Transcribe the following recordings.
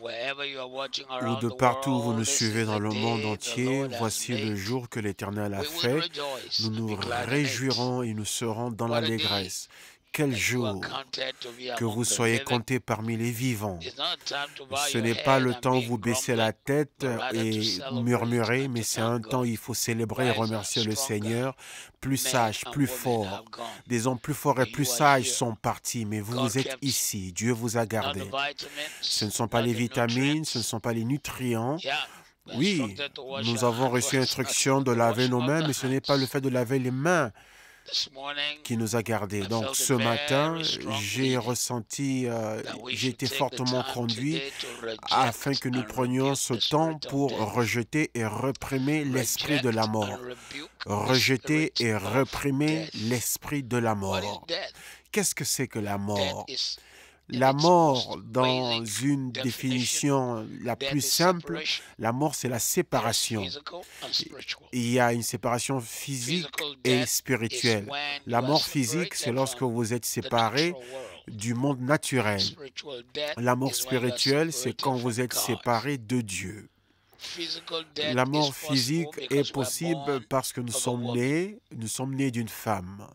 ou de partout où vous nous suivez dans le monde entier, voici le jour que l'Éternel a fait. Nous nous réjouirons et nous serons dans l'allégresse. Quel jour que vous soyez comptés parmi les vivants. Ce n'est pas le temps où vous baissez la tête et murmurez, mais c'est un temps où il faut célébrer et remercier le Seigneur. Plus sages, plus forts. Des hommes plus forts et plus sages sont partis, mais vous êtes ici. Dieu vous a gardé. Ce ne sont pas les vitamines, ce ne sont pas les nutriments. Oui, nous avons reçu instruction de laver nos mains, mais ce n'est pas le fait de laver les mains qui nous a gardés. Donc ce matin, j'ai ressenti, j'ai été fortement conduit afin que nous prenions ce temps pour rejeter et réprimer l'esprit de la mort. Rejeter et réprimer l'esprit de la mort. Qu'est-ce que c'est que la mort? La mort, dans une définition la plus simple, la mort, c'est la séparation. Il y a une séparation physique et spirituelle. La mort physique, c'est lorsque vous êtes séparés du monde naturel. La mort spirituelle, c'est quand vous êtes séparés de Dieu. La mort physique est possible parce que nous sommes nés d'une femme.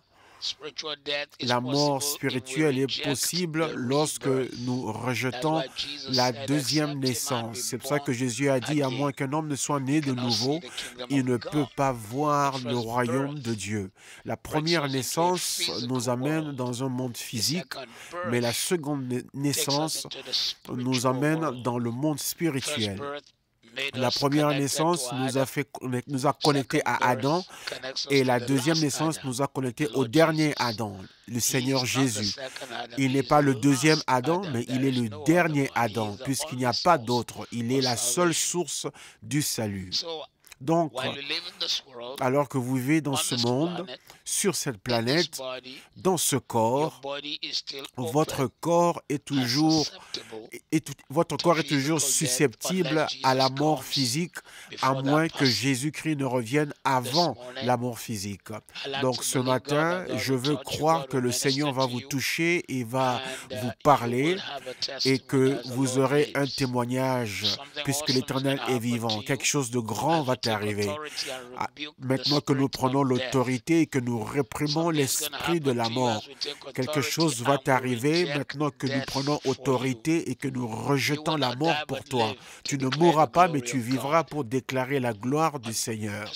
La mort spirituelle est possible lorsque nous rejetons la deuxième naissance. C'est pour ça que Jésus a dit, à moins qu'un homme ne soit né de nouveau, il ne peut pas voir le royaume de Dieu. La première naissance nous amène dans un monde physique, mais la seconde naissance nous amène dans le monde spirituel. La première naissance nous a connectés à Adam et la deuxième naissance nous a connectés au dernier Adam, le Seigneur Jésus. Il n'est pas le deuxième Adam, mais il est le dernier Adam, puisqu'il n'y a pas d'autre. Il est la seule source du salut. Donc, alors que vous vivez dans ce monde, sur cette planète, dans ce corps, votre corps est toujours susceptible à la mort physique, à moins que Jésus-Christ ne revienne avant la mort physique. Donc ce matin, je veux croire que le Seigneur va vous toucher et va vous parler et que vous aurez un témoignage, puisque l'Éternel est vivant. Quelque chose de grand va t'arriver. Maintenant que nous prenons l'autorité et que nous réprimons l'esprit de la mort, quelque chose va t'arriver maintenant que nous prenons autorité et que nous rejetons la mort pour toi. Tu ne mourras pas, mais tu vivras pour déclarer la gloire du Seigneur.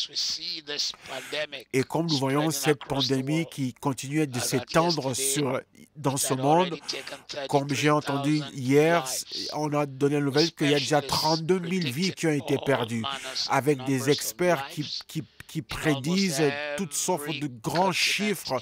Et comme nous voyons cette pandémie qui continue de s'étendre dans ce monde, comme j'ai entendu hier, on a donné la nouvelle qu'il y a déjà 32 000 vies qui ont été perdues, avec des experts qui prédisent toutes sortes de grands chiffres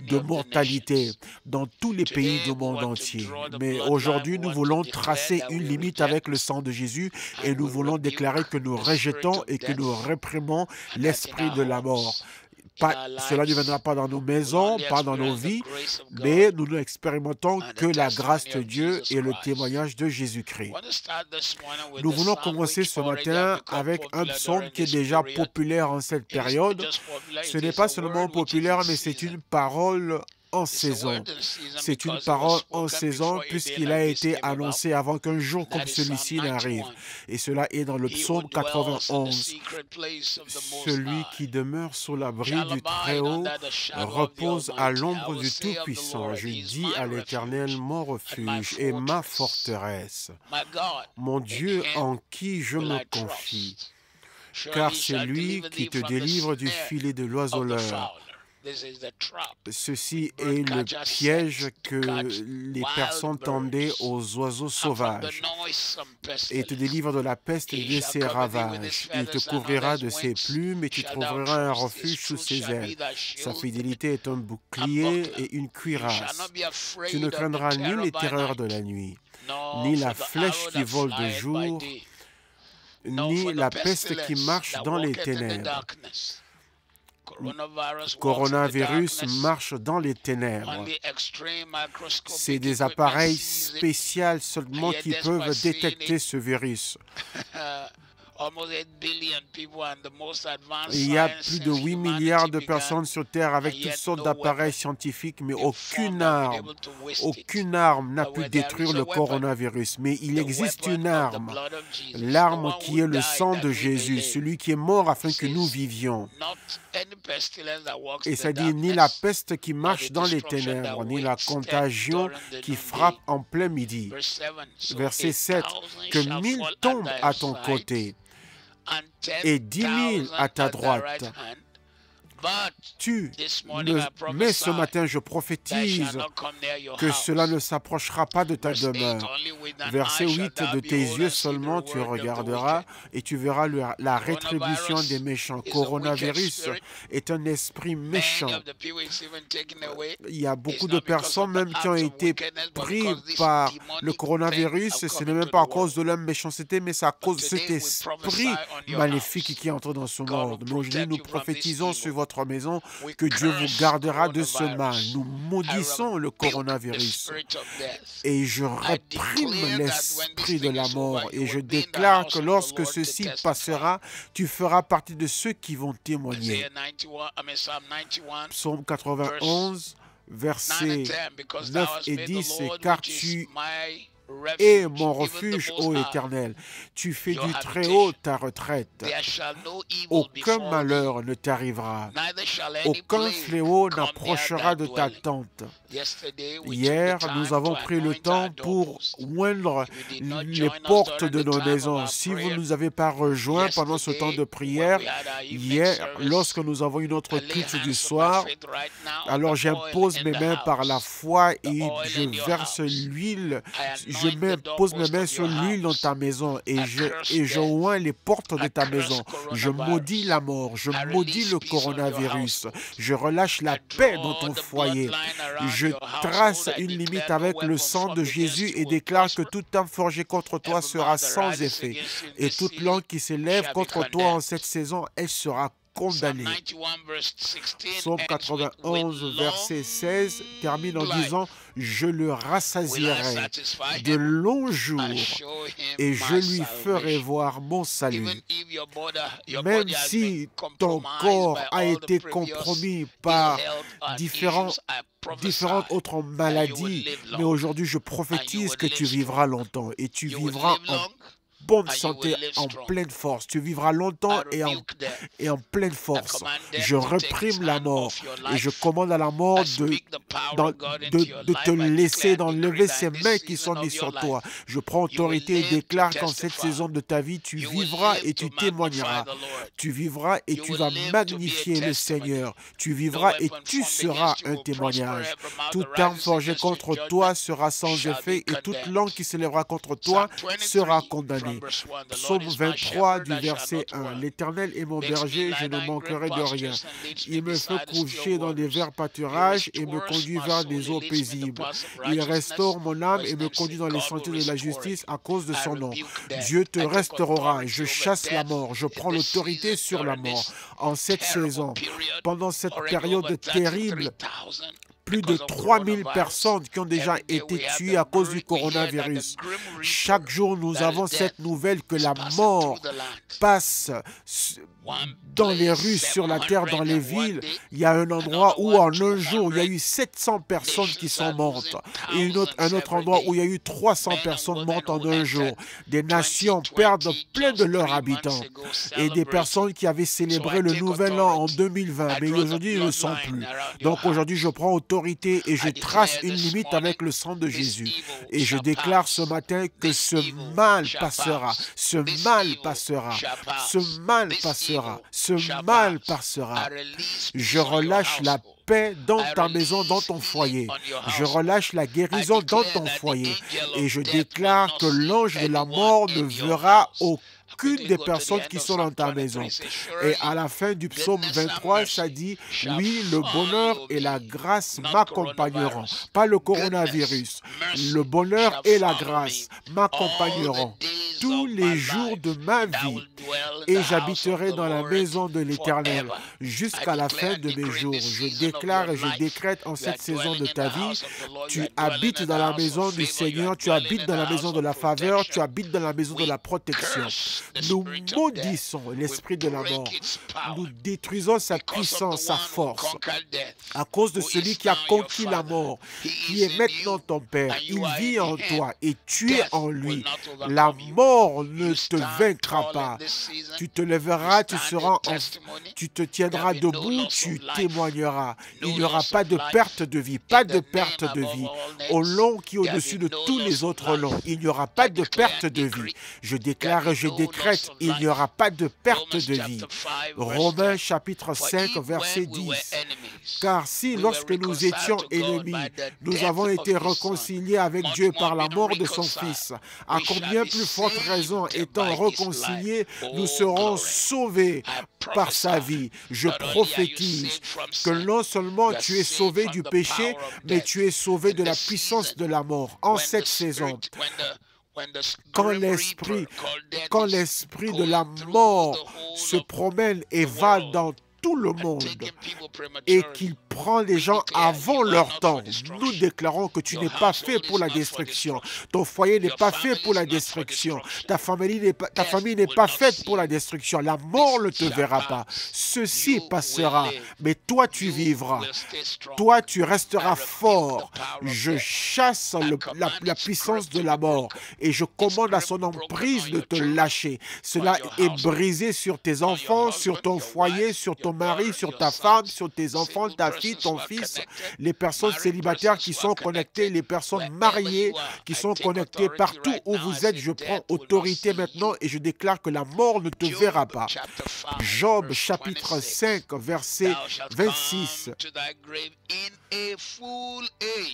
de mortalité dans tous les pays du monde entier. Mais aujourd'hui, nous voulons tracer une limite avec le sang de Jésus et nous voulons déclarer que nous rejetons et que nous réprimons l'esprit de la mort. Cela ne viendra pas dans nos maisons, pas dans nos vies, mais nous n'expérimentons que la grâce de Dieu et le témoignage de Jésus-Christ. Nous voulons commencer ce matin avec un psaume qui est déjà populaire en cette période. Ce n'est pas seulement populaire, mais c'est une parole en saison. C'est une parole en saison puisqu'il a été annoncé avant qu'un jour comme celui-ci n'arrive. Et cela est dans le psaume 91. Celui qui demeure sous l'abri du Très-Haut repose à l'ombre du Tout-Puissant. Je dis à l'Éternel, mon refuge et ma forteresse, mon Dieu en qui je me confie, car c'est lui qui te délivre du filet de l'oiseleur. Ceci est le piège que les personnes tendaient aux oiseaux sauvages et te délivre de la peste et de ses ravages. Il te couvrira de ses plumes et tu trouveras un refuge sous ses ailes. Sa fidélité est un bouclier et une cuirasse. Tu ne craindras ni les terreurs de la nuit, ni la flèche qui vole de jour, ni la peste qui marche dans les ténèbres. Coronavirus marche dans les ténèbres. C'est des appareils spéciaux seulement qui peuvent détecter ce virus. Il y a plus de 8 milliards de personnes sur Terre avec toutes sortes d'appareils scientifiques, mais aucune arme n'a pu détruire le coronavirus. Mais il existe une arme, l'arme qui est le sang de Jésus, celui qui est mort afin que nous vivions. Et ça dit ni la peste qui marche dans les ténèbres, ni la contagion qui frappe en plein midi. Verset 7, que 1000 tombent à ton côté et 10 000 à ta droite. Mais ce matin, je prophétise que cela ne s'approchera pas de ta demeure. Verset 8, de tes yeux seulement tu regarderas et tu verras la rétribution des méchants. Coronavirus est un esprit méchant. Il y a beaucoup de personnes même qui ont été prises par le coronavirus. Ce n'est même pas à cause de leur méchanceté, mais c'est à cause de cet esprit maléfique qui entre dans ce monde. Mais aujourd'hui, nous prophétisons sur votre maison que Dieu vous gardera de ce mal. Nous maudissons le coronavirus et je réprime l'esprit de la mort et je déclare que lorsque ceci passera, tu feras partie de ceux qui vont témoigner. Psaume 91, versets 9 et 10, car tu es mon refuge, ô Éternel. Tu fais du Très-Haut ta retraite. Aucun malheur ne t'arrivera. Aucun fléau n'approchera de ta tente. Hier, nous avons pris le temps pour oindre les portes de nos maisons. Si vous ne nous avez pas rejoints pendant ce temps de prière, hier, lorsque nous avons une autre culte du soir, alors j'impose mes mains par la foi et je verse l'huile. Je pose mes mains sur l'huile dans ta maison et je oins les portes de ta maison. Je maudis la mort, je maudis le coronavirus. Je relâche la paix dans ton foyer. Je trace une limite avec le sang de Jésus et déclare que toute arme forgée contre toi sera sans effet. Et toute langue qui s'élève contre toi en cette saison, elle sera condamné. Psaume 91, verset 16, termine en disant « Je le rassasierai de longs jours et je lui ferai voir mon salut. » Même si ton corps a été compromis par différentes autres maladies, mais aujourd'hui je prophétise que tu vivras longtemps et tu vivras en bonne santé, en pleine force. Tu vivras longtemps et en pleine force. Je réprime la mort et je commande à la mort de te laisser, d'enlever ces mains qui sont mises sur toi. Je prends autorité et déclare qu'en cette saison de ta vie, tu vivras et tu témoigneras. Tu vivras et tu vas magnifier le Seigneur. Tu vivras et tu seras un témoignage. Toute arme forgée contre toi sera sans effet et toute langue qui s'élèvera contre toi sera condamnée. Psaume 23 du verset 1. L'Éternel est mon berger, je ne manquerai de rien. Il me fait coucher dans des verts pâturages et me conduit vers des eaux paisibles. Il restaure mon âme et me conduit dans les sentiers de la justice à cause de son nom. Dieu te restaurera. Je chasse la mort. Je prends l'autorité sur la mort. En cette saison, pendant cette période terrible, plus de 3000 personnes qui ont déjà été tuées à cause du coronavirus. Chaque jour, nous avons cette nouvelle que la mort passe dans les rues, sur la terre, dans les villes. Il y a un endroit où en un jour, il y a eu 700 personnes qui sont mortes. Et un autre endroit où il y a eu 300 personnes mortes en un jour. Des nations perdent plein de leurs habitants. Et des personnes qui avaient célébré le Nouvel An en 2020, mais aujourd'hui, ils ne le sont plus. Donc aujourd'hui, je prends autorité et je trace une limite avec le sang de Jésus. Et je déclare ce matin que ce mal passera. Ce mal passera. Ce mal passera. Ce mal passera. Je relâche la paix dans ta maison, dans ton foyer. Je relâche la guérison dans ton foyer. Et je déclare que l'ange de la mort ne verra aucune des personnes qui sont dans ta maison. Et à la fin du psaume 23, ça dit, oui, le bonheur et la grâce m'accompagneront. Pas le coronavirus. Le bonheur et la grâce m'accompagneront tous les jours de ma vie. et j'habiterai dans la maison de l'Éternel jusqu'à la fin de mes jours. Je déclare et je décrète en cette saison de ta vie, tu habites dans la maison du Seigneur, tu habites dans la maison de la faveur, tu habites dans la maison de la protection. Nous maudissons l'esprit de la mort. Nous détruisons sa puissance, sa force. À cause de celui qui a conquis la mort, qui est maintenant ton Père, il vit en toi et tu es en lui. La mort ne te vaincra pas. Tu te lèveras, tu te tiendras debout, tu témoigneras. Il n'y aura pas de perte de vie, pas de perte de vie. Au long qui est au-dessus de tous les autres longs, il n'y aura pas de perte de vie. Je déclare et je décrète, il n'y aura pas de perte de vie. Romains chapitre 5, verset 10. Car si, lorsque nous étions ennemis, nous avons été réconciliés avec Dieu par la mort de son Fils, à combien plus forte raison, étant réconciliés, nous serons sauvés par sa vie. Je prophétise que non seulement tu es sauvé du péché, mais tu es sauvé de la puissance de la mort en cette saison. Quand l'esprit de la mort se promène et va dans tout le monde et qu'il prend les gens avant leur temps, nous déclarons que tu n'es pas fait pour la destruction. Ton foyer n'est pas fait pour la destruction. Ta famille n'est pas faite pour la destruction. La mort ne te verra pas. Ceci passera, mais toi tu vivras. Toi tu resteras fort. Je chasse la puissance de la mort et je commande à son emprise de te lâcher. Cela est brisé sur tes enfants, sur ton foyer, sur ton mari, sur ta femme, sur tes enfants, ta fille, ton fils, les personnes célibataires qui sont connectées, les personnes mariées qui sont connectées partout où vous êtes. Je prends autorité maintenant et je déclare que la mort ne te verra pas. Job chapitre 5 verset 26.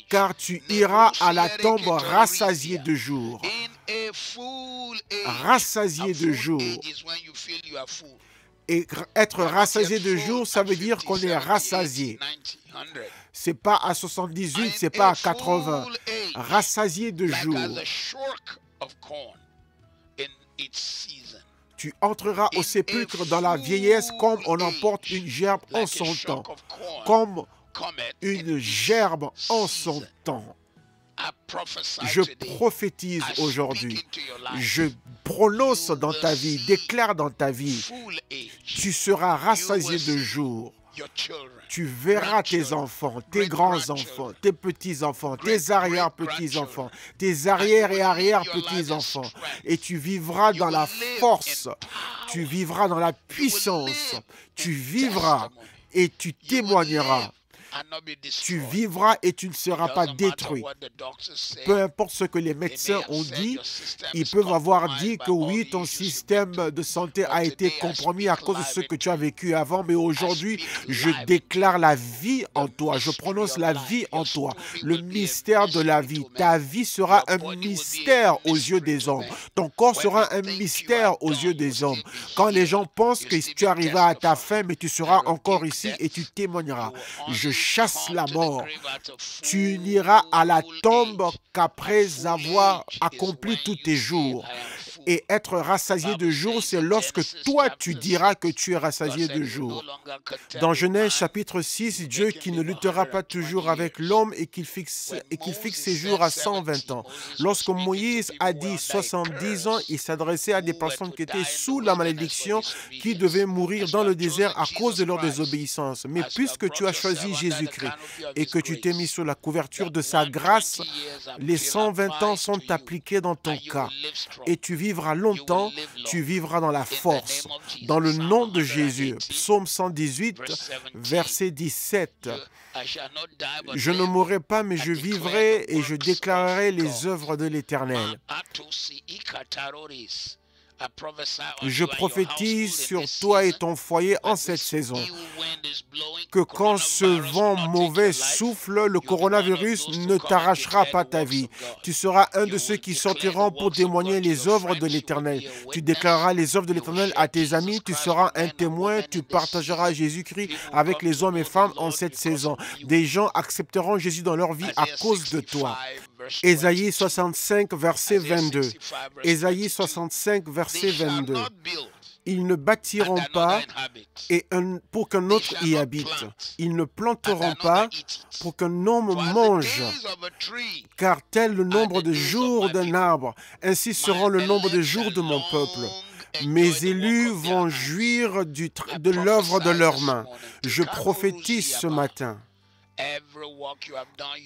Car tu iras à la tombe rassasié de jour. Rassasié de jour. Et être rassasié de jour, ça veut dire qu'on est rassasié. C'est pas à 78, c'est pas à 80. Rassasié de jour. Tu entreras au sépulcre dans la vieillesse comme on emporte une gerbe en son temps. Comme une gerbe en son temps. Je prophétise aujourd'hui, je prononce dans ta vie, déclare dans ta vie, tu seras rassasié de jour. Tu verras tes enfants, tes grands-enfants, tes petits-enfants, tes arrière-petits-enfants, tes arrière- et arrière-petits-enfants. Et tu vivras dans la force, tu vivras dans la puissance, tu vivras et tu témoigneras. Tu vivras et tu ne seras pas détruit. Peu importe ce que les médecins ont dit, ils peuvent avoir dit que oui, ton système de santé a été compromis à cause de ce que tu as vécu avant, mais aujourd'hui, je déclare la vie en toi. Je prononce la vie en toi. Le mystère de la vie. Ta vie sera un mystère aux yeux des hommes. Ton corps sera un mystère aux yeux des hommes. Quand les gens pensent que tu arriveras à ta fin, mais tu seras encore ici et tu témoigneras. Je chasse la mort. Tu n'iras à la tombe qu'après avoir accompli tous tes jours. Et être rassasié de jour, c'est lorsque toi, tu diras que tu es rassasié de jour. Dans Genèse chapitre 6, Dieu qui ne luttera pas toujours avec l'homme et qu'il fixe ses jours à 120 ans. Lorsque Moïse a dit 70 ans, il s'adressait à des personnes qui étaient sous la malédiction, qui devaient mourir dans le désert à cause de leur désobéissance. Mais puisque tu as choisi Jésus-Christ et que tu t'es mis sous la couverture de sa grâce, les 120 ans sont appliqués dans ton cas. Et tu vivras longtemps, tu vivras dans la force. Dans le nom de Jésus, Psaume 118, verset 17. Je ne mourrai pas, mais je vivrai et je déclarerai les œuvres de l'Éternel. Je prophétise sur toi et ton foyer en cette saison que quand ce vent mauvais souffle, le coronavirus ne t'arrachera pas ta vie. Tu seras un de ceux qui sortiront pour témoigner les œuvres de l'Éternel. Tu déclareras les œuvres de l'Éternel à tes amis, tu seras un témoin, tu partageras Jésus-Christ avec les hommes et femmes en cette saison. Des gens accepteront Jésus dans leur vie à cause de toi. Ésaïe 65, verset 22. Ésaïe 65, verset 22. Ils ne bâtiront pas et pour qu'un autre y habite. Ils ne planteront pas pour qu'un homme mange. Car tel le nombre de jours d'un arbre, ainsi seront le nombre de jours de mon peuple. Mes élus vont jouir de l'œuvre de leurs mains. Je prophétise ce matin.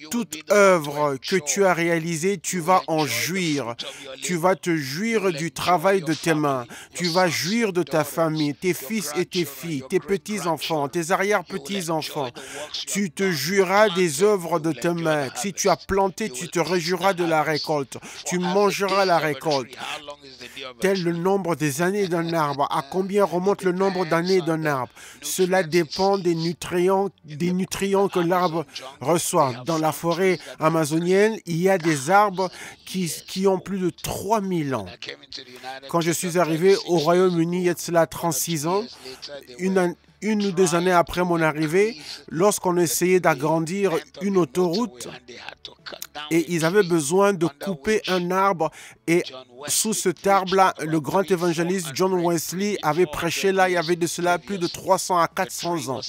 Toute œuvre que tu as réalisée, tu vas en jouir. Tu vas te jouir du travail de tes mains. Tu vas jouir de ta famille, tes fils et tes filles, tes petits-enfants, tes arrière-petits-enfants. Tu te jouiras des œuvres de tes mains. Si tu as planté, tu te réjouiras de la récolte. Tu mangeras la récolte. Tel le nombre des années d'un arbre. À combien remonte le nombre d'années d'un arbre? Cela dépend des nutrients que l'arbre reçoit. Dans la forêt amazonienne, il y a des arbres qui ont plus de 3000 ans. Quand je suis arrivé au Royaume-Uni, il y a de cela 36 ans, une ou deux années après mon arrivée, lorsqu'on essayait d'agrandir une autoroute, et ils avaient besoin de couper un arbre, et sous cet arbre-là, le grand évangéliste John Wesley avait prêché là, il y avait de cela plus de 300 à 400 ans.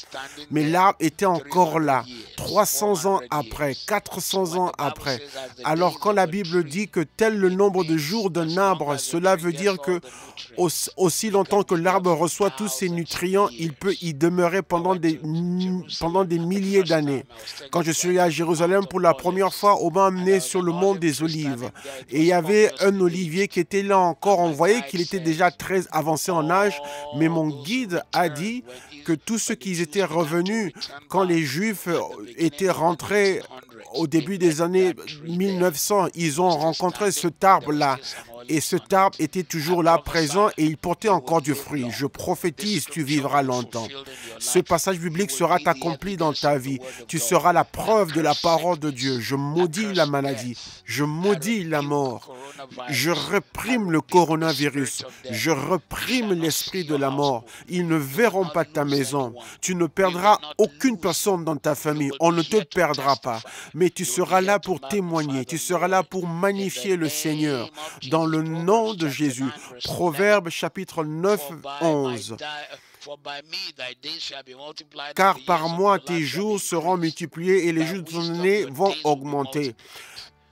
Mais l'arbre était encore là, 300 ans après, 400 ans après. Alors quand la Bible dit que tel le nombre de jours d'un arbre, cela veut dire que aussi longtemps que l'arbre reçoit tous ses nutriments, il peut y demeurer pendant des milliers d'années. Quand je suis allé à Jérusalem pour la première fois, on m'a amené sur le mont des Olives. Et il y avait un olivier qui était là encore. On voyait qu'il était déjà très avancé en âge, mais mon guide a dit que tous ceux qui étaient revenus quand les Juifs étaient rentrés au début des années 1900, ils ont rencontré cet arbre-là. Et cet arbre était toujours là, présent, et il portait encore du fruit. Je prophétise, tu vivras longtemps. Ce passage biblique sera accompli dans ta vie. Tu seras la preuve de la parole de Dieu. Je maudis la maladie. Je maudis la mort. Je réprime le coronavirus. Je réprime l'esprit de la mort. Ils ne verront pas ta maison. Tu ne perdras aucune personne dans ta famille. On ne te perdra pas. Mais tu seras là pour témoigner. Tu seras là pour magnifier le Seigneur. Dans le nom de Jésus. Proverbe chapitre 9, 11. Car par moi tes jours seront multipliés et les jours de ton année vont augmenter.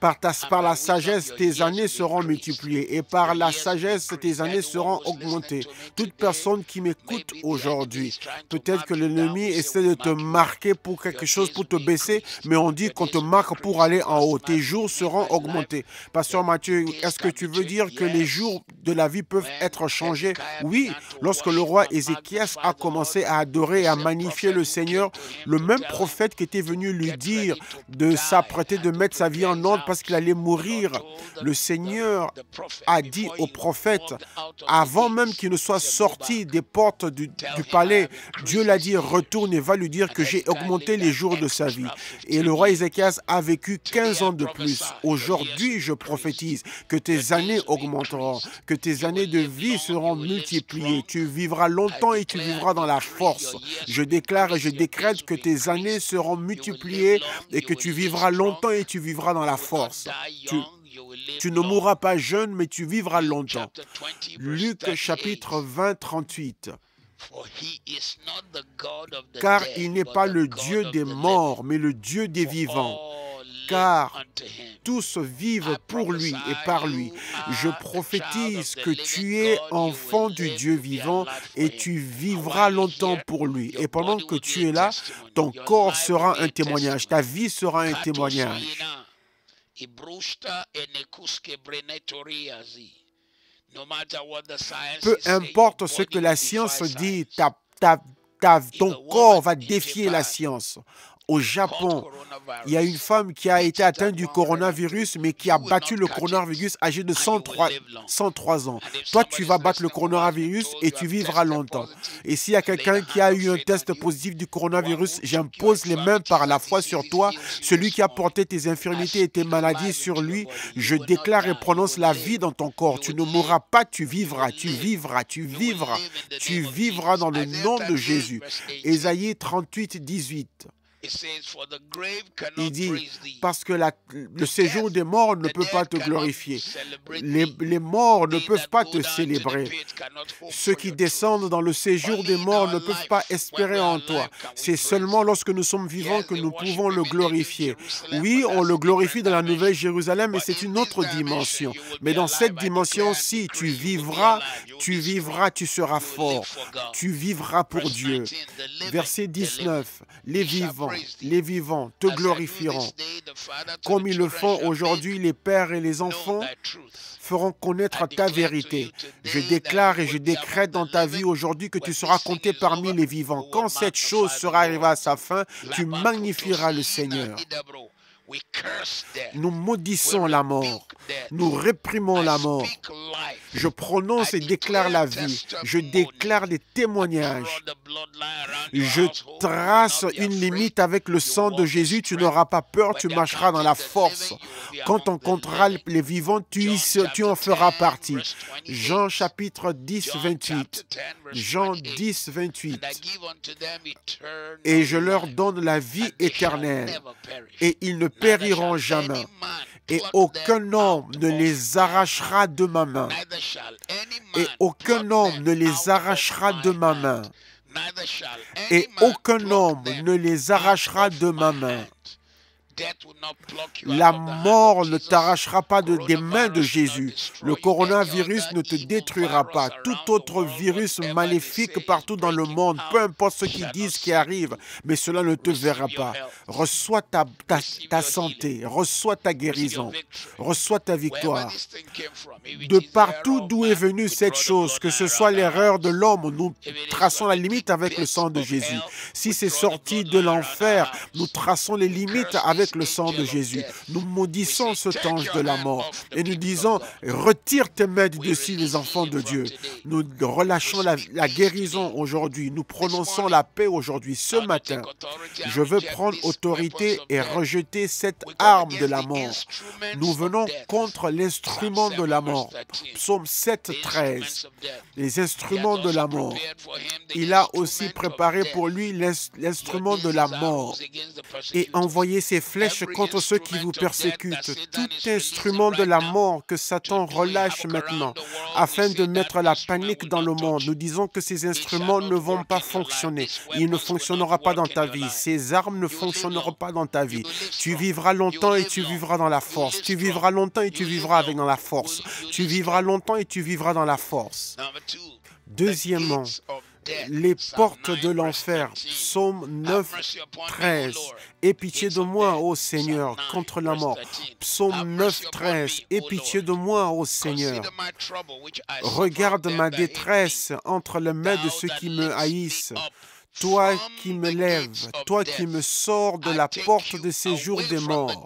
Par la sagesse, tes années seront multipliées et par la sagesse, tes années seront augmentées. Toute personne qui m'écoute aujourd'hui, peut-être que l'ennemi essaie de te marquer pour quelque chose, pour te baisser, mais on dit qu'on te marque pour aller en haut. Tes jours seront augmentés. Pasteur Mathieu, est-ce que tu veux dire que les jours de la vie peuvent être changés? Oui, lorsque le roi Ézéchias a commencé à adorer et à magnifier le Seigneur, le même prophète qui était venu lui dire de s'apprêter, de mettre sa vie en ordre, parce qu'il allait mourir. Le Seigneur a dit au prophète, avant même qu'il ne soit sorti des portes du palais, Dieu l'a dit, retourne et va lui dire que j'ai augmenté les jours de sa vie. Et le roi Ézéchias a vécu 15 ans de plus. Aujourd'hui, je prophétise que tes années augmenteront, que tes années de vie seront multipliées. Tu vivras longtemps et tu vivras dans la force. Je déclare et je décrète que tes années seront multipliées et que tu vivras longtemps et tu vivras dans la force. Tu ne mourras pas jeune, mais tu vivras longtemps. Luc chapitre 20, 38. Car il n'est pas le Dieu des morts, mais le Dieu des vivants. Car tous vivent pour lui et par lui. Je prophétise que tu es enfant du Dieu vivant et tu vivras longtemps pour lui. Et pendant que tu es là, ton corps sera un témoignage, ta vie sera un témoignage. Peu importe ce que la science dit, ton corps va défier la science. Au Japon, il y a une femme qui a été atteinte du coronavirus, mais qui a battu le coronavirus âgée de 103 ans. Toi, tu vas battre le coronavirus et tu vivras longtemps. Et s'il y a quelqu'un qui a eu un test positif du coronavirus, j'impose les mains par la foi sur toi. Celui qui a porté tes infirmités et tes maladies sur lui, je déclare et prononce la vie dans ton corps. Tu ne mourras pas, tu vivras, tu vivras, tu vivras. Tu vivras dans le nom de Jésus. Ésaïe 38, 18. Il dit, parce que le séjour des morts ne peut pas te glorifier. Les morts ne peuvent pas te célébrer. Ceux qui descendent dans le séjour des morts ne peuvent pas espérer en toi. C'est seulement lorsque nous sommes vivants que nous pouvons le glorifier. Oui, on le glorifie dans la Nouvelle Jérusalem, mais c'est une autre dimension. Mais dans cette dimension-ci, tu vivras, tu seras fort. Tu vivras pour Dieu. Verset 19, les vivants te glorifieront. Comme ils le font aujourd'hui, les pères et les enfants feront connaître ta vérité. Je déclare et je décrète dans ta vie aujourd'hui que tu seras compté parmi les vivants. Quand cette chose sera arrivée à sa fin, tu magnifieras le Seigneur. Nous maudissons la mort. Nous réprimons la mort. Je prononce et déclare la vie. Je déclare les témoignages. Je trace une limite avec le sang de Jésus. Tu n'auras pas peur, tu marcheras dans la force. Quand on comptera les vivants, tu en feras partie. Jean chapitre 10, 28. Jean 10, 28. Et je leur donne la vie éternelle. Et ils ne périront jamais. Et aucun homme ne les arrachera de ma main. Et aucun homme ne les arrachera de ma main. Et aucun homme ne les arrachera de ma main. La mort ne t'arrachera pas des mains de Jésus. Le coronavirus ne te détruira pas. Tout autre virus maléfique partout dans le monde, peu importe ce qu'ils disent qui arrive, mais cela ne te verra pas. Reçois ta santé, reçois ta guérison, reçois ta victoire. De partout d'où est venue cette chose, que ce soit l'erreur de l'homme, nous traçons la limite avec le sang de Jésus. Si c'est sorti de l'enfer, nous traçons les limites avec le sang de Jésus. Nous maudissons cet ange de la mort et nous disons, retire tes mains du dessus des enfants de Dieu. Nous relâchons la guérison aujourd'hui. Nous prononçons la paix aujourd'hui. Ce matin, je veux prendre autorité et rejeter cette arme de la mort. Nous venons contre l'instrument de la mort. Psaume 7, 13. Les instruments de la mort. Il a aussi préparé pour lui l'instrument de la mort et envoyé ses flèches contre ceux qui vous persécutent. Tout instrument de la mort que Satan relâche maintenant afin de mettre la panique dans le monde. Nous disons que ces instruments ne vont pas fonctionner. Ils ne fonctionneront pas dans ta vie. Ces armes ne fonctionneront pas dans ta vie. Tu vivras longtemps et tu vivras dans la force. Tu vivras longtemps et tu vivras dans la force. Tu vivras longtemps et tu vivras dans la force. Deuxièmement, les portes de l'enfer. Psaume 9, 13. Aie pitié de moi, ô Seigneur, contre la mort. Psaume 9, 13. Aie pitié de moi, ô Seigneur. Regarde ma détresse entre les mains de ceux qui me haïssent. Toi qui me lèves, toi qui me sors de la porte de séjour des morts,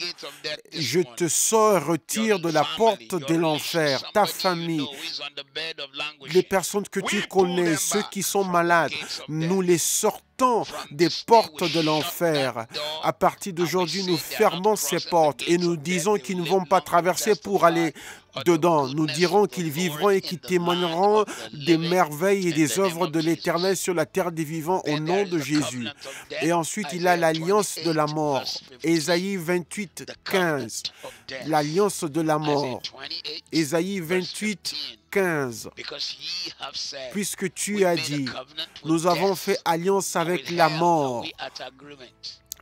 je te sors et retire de la porte de l'enfer, ta famille, les personnes que tu connais, ceux qui sont malades, nous les sortons des portes de l'enfer. À partir d'aujourd'hui, nous fermons ces portes et nous disons qu'ils ne vont pas traverser pour aller dedans. Nous dirons qu'ils vivront et qu'ils témoigneront des merveilles et des œuvres de l'Éternel sur la terre des vivants au nom de Jésus. Et ensuite, il a l'alliance de la mort. Ésaïe 28, 15. L'alliance de la mort. Ésaïe 28, 15. Puisque tu as dit, nous avons fait alliance avec la mort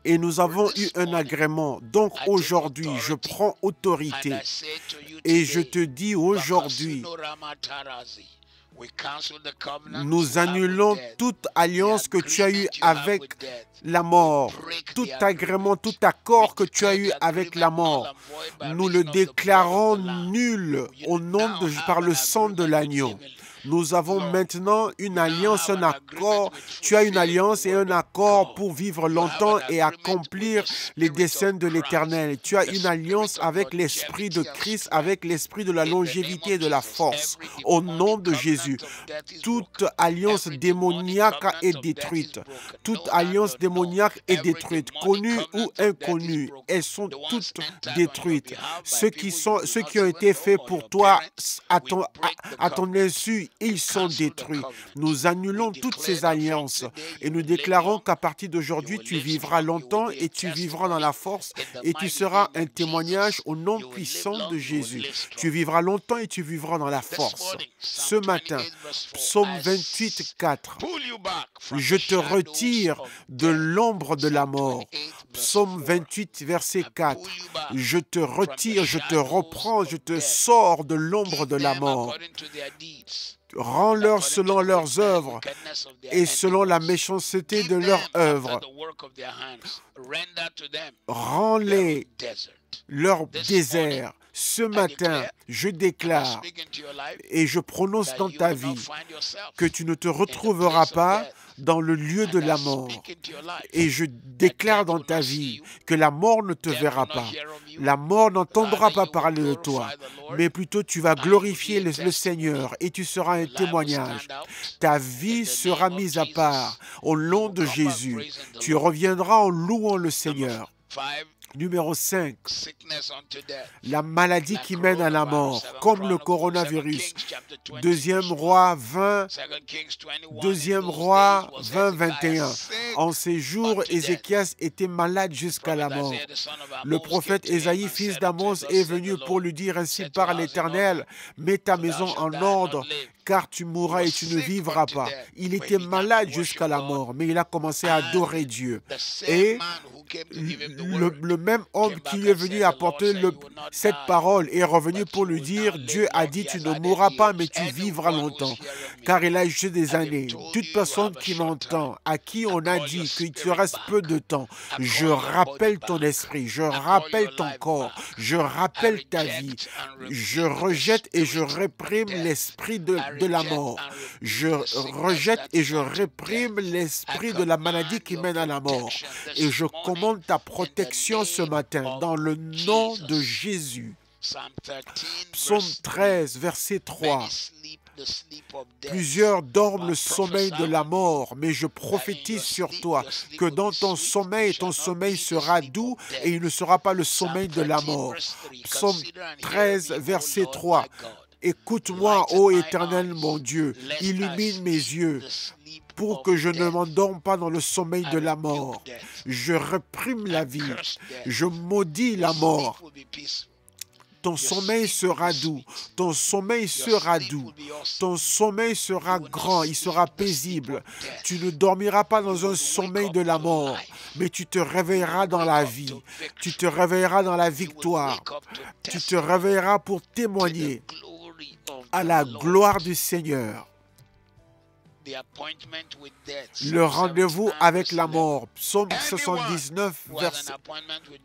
et nous avons eu un agrément. Donc aujourd'hui, je prends autorité et je te dis aujourd'hui, nous annulons toute alliance que tu as eue avec la mort, tout agrément, tout accord que tu as eu avec la mort. Nous le déclarons nul par le sang de l'agneau. Nous avons maintenant une alliance, un accord. Tu as une alliance et un accord pour vivre longtemps et accomplir les desseins de l'Éternel. Tu as une alliance avec l'Esprit de Christ, avec l'Esprit de la longévité et de la force. Au nom de Jésus, toute alliance démoniaque est détruite. Toute alliance démoniaque est détruite, connue ou inconnue. Elles sont toutes détruites. Ceux qui ont été faits pour toi à ton insu, ils sont détruits. Nous annulons toutes ces alliances et nous déclarons qu'à partir d'aujourd'hui, tu vivras longtemps et tu vivras dans la force et tu seras un témoignage au nom puissant de Jésus. Tu vivras longtemps et tu vivras dans la force. Ce matin, Psaume 28, 4. Je te retire de l'ombre de la mort. Psaume 28, verset 4. Je te retire, je te reprends, je te sors de l'ombre de la mort. Rends-leur selon leurs œuvres et selon la méchanceté de leurs œuvres. Rends-les leur désert. Ce matin, je déclare et je prononce dans ta vie que tu ne te retrouveras pas dans le lieu de la mort. Et je déclare dans ta vie que la mort ne te verra pas. La mort n'entendra pas parler de toi, mais plutôt tu vas glorifier le Seigneur et tu seras un témoignage. Ta vie sera mise à part au nom de Jésus. Tu reviendras en louant le Seigneur. Numéro 5, la maladie qui mène à la mort, comme le coronavirus. Deuxième roi 20, 21. En ces jours, Ézéchias était malade jusqu'à la mort. Le prophète Ésaïe, fils d'Amos, est venu pour lui dire ainsi par l'Éternel, mets ta maison en ordre, car tu mourras et tu ne vivras pas. Il était malade jusqu'à la mort, mais il a commencé à adorer Dieu. Et le même homme qui lui est venu apporter cette parole est revenu pour lui dire, Dieu a dit, tu ne mourras pas, mais tu vivras longtemps, car il a ajouté des années. Toute personne qui m'entend, à qui on a dit qu'il te reste peu de temps, je rappelle ton esprit, je rappelle ton corps, je rappelle ta vie, je rejette et je réprime l'esprit de la mort. Je rejette et je réprime l'esprit de la maladie qui mène à la mort. Et je commande ta protection ce matin dans le nom de Jésus. Psaume 13, verset 3. Plusieurs dorment le sommeil de la mort, mais je prophétise sur toi que dans ton sommeil sera doux et il ne sera pas le sommeil de la mort. Psaume 13, verset 3. Écoute-moi, ô Éternel mon Dieu, illumine mes yeux, pour que je ne m'endorme pas dans le sommeil de la mort. Je réprime la vie, je maudis la mort. Ton sommeil sera doux, ton sommeil sera doux, ton sommeil sera grand, il sera paisible. Tu ne dormiras pas dans un sommeil de la mort, mais tu te réveilleras dans la vie, tu te réveilleras dans la victoire, tu te réveilleras pour témoigner à la gloire du Seigneur. Le rendez-vous avec la mort. Psaume 79, verset.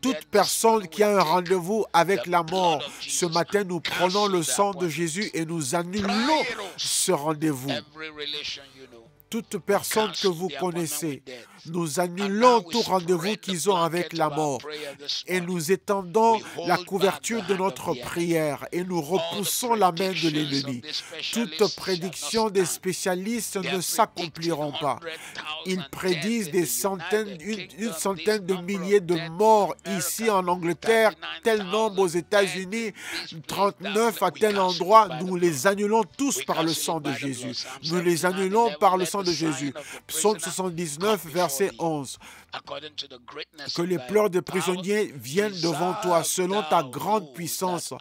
Toute personne qui a un rendez-vous avec la mort, ce matin, nous prenons le sang de Jésus et nous annulons ce rendez-vous. Toute personne que vous connaissez, nous annulons tout rendez-vous qu'ils ont avec la mort et nous étendons la couverture de notre prière et nous repoussons la main de l'ennemi. Toute prédiction des spécialistes ne s'accompliront pas. Ils prédisent des centaines, une centaine de milliers de morts ici en Angleterre, tel nombre aux États-Unis, 39 à tel endroit. Nous les annulons tous par le sang de Jésus. Nous les annulons par le sang de Jésus. Psaume 79, verset 11. Que les pleurs des prisonniers viennent devant toi selon ta grande puissance.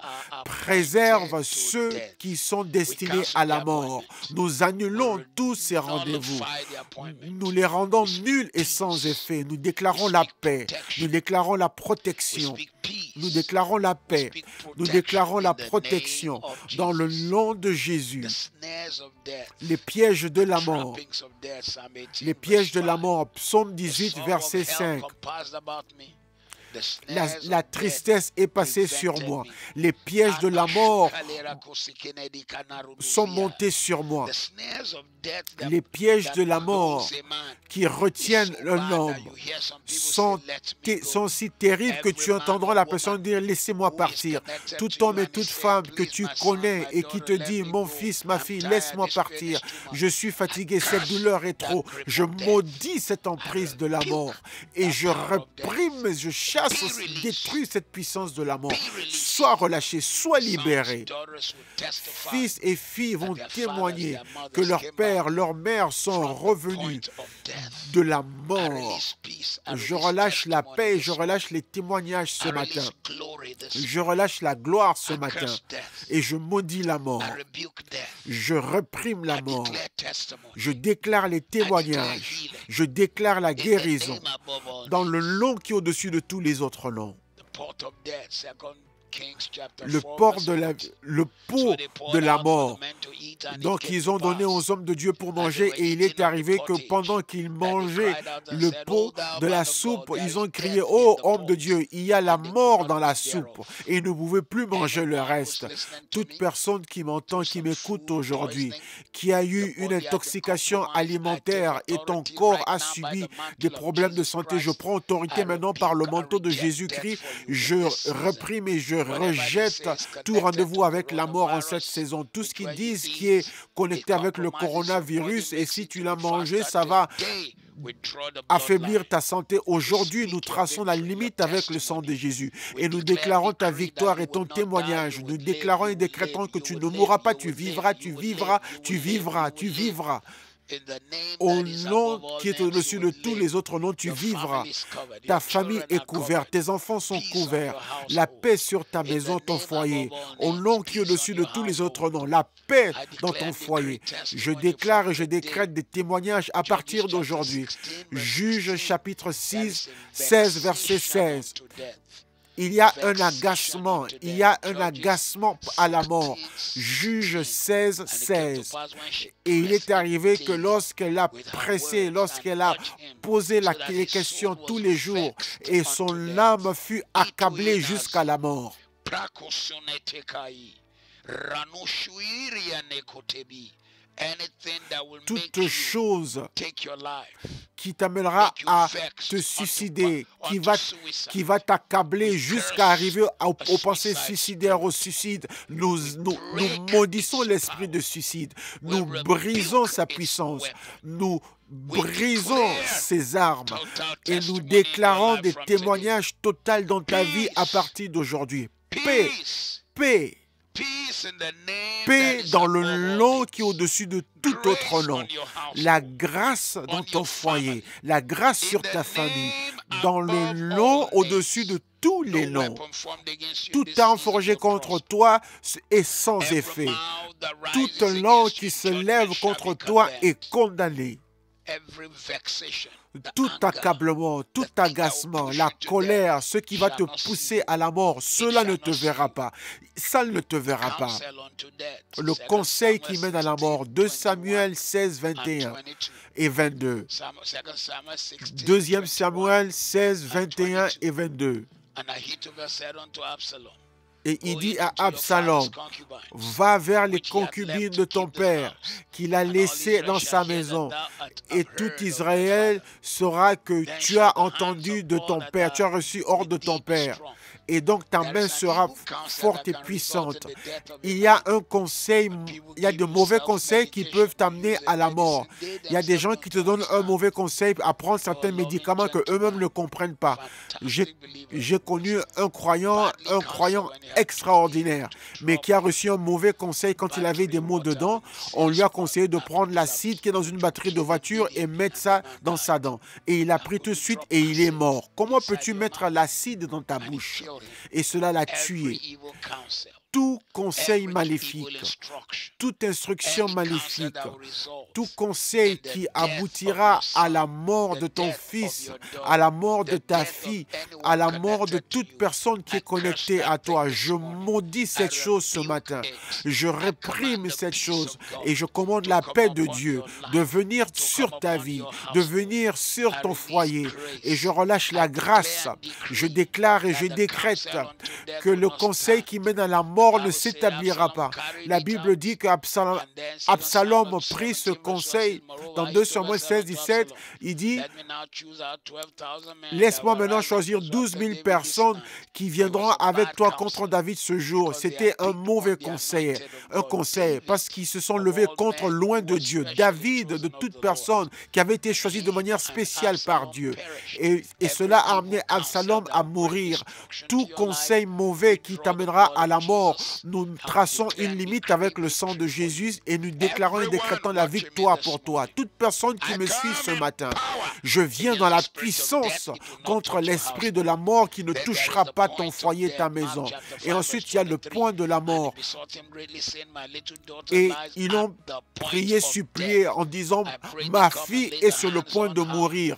Préserve ceux qui sont destinés à la mort. Nous annulons tous ces rendez-vous. Nous les rendons nuls et sans effet. Nous déclarons la paix. Nous déclarons la protection. Nous déclarons la paix. Nous déclarons la protection dans le nom de Jésus. Les pièges de la mort. Les pièges de la mort. Psaume 18, verset 5. La tristesse est passée sur moi. Les pièges de la mort sont montés sur moi. Les pièges de la mort qui retiennent l'homme sont si terribles que tu entendras la personne dire « Laissez-moi partir ». Tout homme et toute femme que tu connais et qui te dit « Mon fils, ma fille, laisse-moi partir. Je suis fatigué, cette douleur est trop. » Je maudis cette emprise de la mort et je réprime, je chasse chasse, détruis cette puissance de la mort. Sois relâché, sois libéré. Fils et filles vont témoigner que leur père, leur mère sont revenus de la mort. Je relâche la paix et je relâche les témoignages ce matin. Je relâche la gloire ce matin et je maudis la mort. Je réprime la mort. Je déclare les témoignages. Je déclare la guérison dans le nom qui est au-dessus de tous les autres noms. Le pot de la mort. Donc ils ont donné aux hommes de Dieu pour manger et il est arrivé que pendant qu'ils mangeaient le pot de la soupe, ils ont crié: oh homme de Dieu, il y a la mort dans la soupe et ils ne pouvaient plus manger le reste. Toute personne qui m'entend, qui m'écoute aujourd'hui, qui a eu une intoxication alimentaire et ton corps a subi des problèmes de santé, je prends autorité maintenant par le manteau de Jésus-Christ, je réprime et je rejette tout rendez-vous avec la mort en cette saison. Tout ce qu'ils disent qui est connecté avec le coronavirus et si tu l'as mangé, ça va affaiblir ta santé. Aujourd'hui, nous traçons la limite avec le sang de Jésus et nous déclarons ta victoire et ton témoignage. Nous déclarons et décrétons que tu ne mourras pas, tu vivras, tu vivras, tu vivras, tu vivras. Au nom qui est au-dessus de tous les autres noms, tu vivras. Ta famille est couverte, tes enfants sont couverts. La paix sur ta maison, ton foyer. Au nom qui est au-dessus de tous les autres noms, la paix dans ton foyer. Je déclare et je décrète des témoignages à partir d'aujourd'hui. Juge chapitre 16, verset 16. Il y a un agacement à la mort. Juge 16. Et il est arrivé que lorsqu'elle a pressé, lorsqu'elle a posé les questions tous les jours, et son âme fut accablée jusqu'à la mort. Toute chose qui t'amènera à te suicider, qui va t'accabler jusqu'à arriver aux pensées suicidaires, au suicide. Nous maudissons l'esprit de suicide. Nous brisons sa puissance. Nous brisons ses armes et nous déclarons des témoignages totaux dans ta vie à partir d'aujourd'hui. Paix, paix. Paix dans le nom qui est au-dessus de tout autre nom. La grâce dans ton foyer, la grâce sur ta famille, dans le nom au-dessus de tous les noms. Tout arme forgé contre toi est sans effet. Toute langue qui se lève contre toi est condamnée. Tout accablement, tout agacement, la colère, ce qui va te pousser à la mort, cela ne te verra pas. Ça ne te verra pas. Le conseil qui mène à la mort, 2 Samuel 16, 21 et 22. 2 Samuel 16, 21 et 22. Et il dit à Absalom, va vers les concubines de ton père qu'il a laissées dans sa maison. Et tout Israël saura que tu as entendu de ton père, tu as reçu ordre de ton père. Et donc ta main sera forte et puissante. Il y a un conseil, il y a de mauvais conseils qui peuvent t'amener à la mort. Il y a des gens qui te donnent un mauvais conseil à prendre certains médicaments que eux-mêmes ne comprennent pas. J'ai connu un croyant extraordinaire, mais qui a reçu un mauvais conseil quand il avait des maux de dents. On lui a conseillé de prendre l'acide qui est dans une batterie de voiture et mettre ça dans sa dent. Et il a pris tout de suite et il est mort. Comment peux-tu mettre l'acide dans ta bouche? Et cela l'a tué. Tout conseil maléfique, toute instruction maléfique, tout conseil qui aboutira à la mort de ton fils, à la mort de ta fille, à la mort de toute personne qui est connectée à toi, je maudis cette chose ce matin. Je réprime cette chose et je commande la paix de Dieu de venir sur ta vie, de venir sur ton foyer et je relâche la grâce. Je déclare et je décrète que le conseil qui mène à la mort ne s'établira pas. La Bible dit qu'Absalom prit ce conseil Dans 2 Samuel 16, 17, il dit, laisse-moi maintenant choisir 12 000 personnes qui viendront avec toi contre David ce jour. C'était un mauvais conseil, parce qu'ils se sont levés contre loin de Dieu. David, de toute personne qui avait été choisi de manière spéciale par Dieu. Et cela a amené Absalom à mourir. Tout conseil mauvais qui t'amènera à la mort, nous traçons une limite avec le sang de Jésus et nous déclarons et décrétons la victoire pour toi. Toute personne qui me suit ce matin, je viens dans la puissance contre l'esprit de la mort qui ne touchera pas ton foyer, ta maison. Et ensuite, il y a le point de la mort. Et ils ont prié, supplié en disant, ma fille est sur le point de mourir.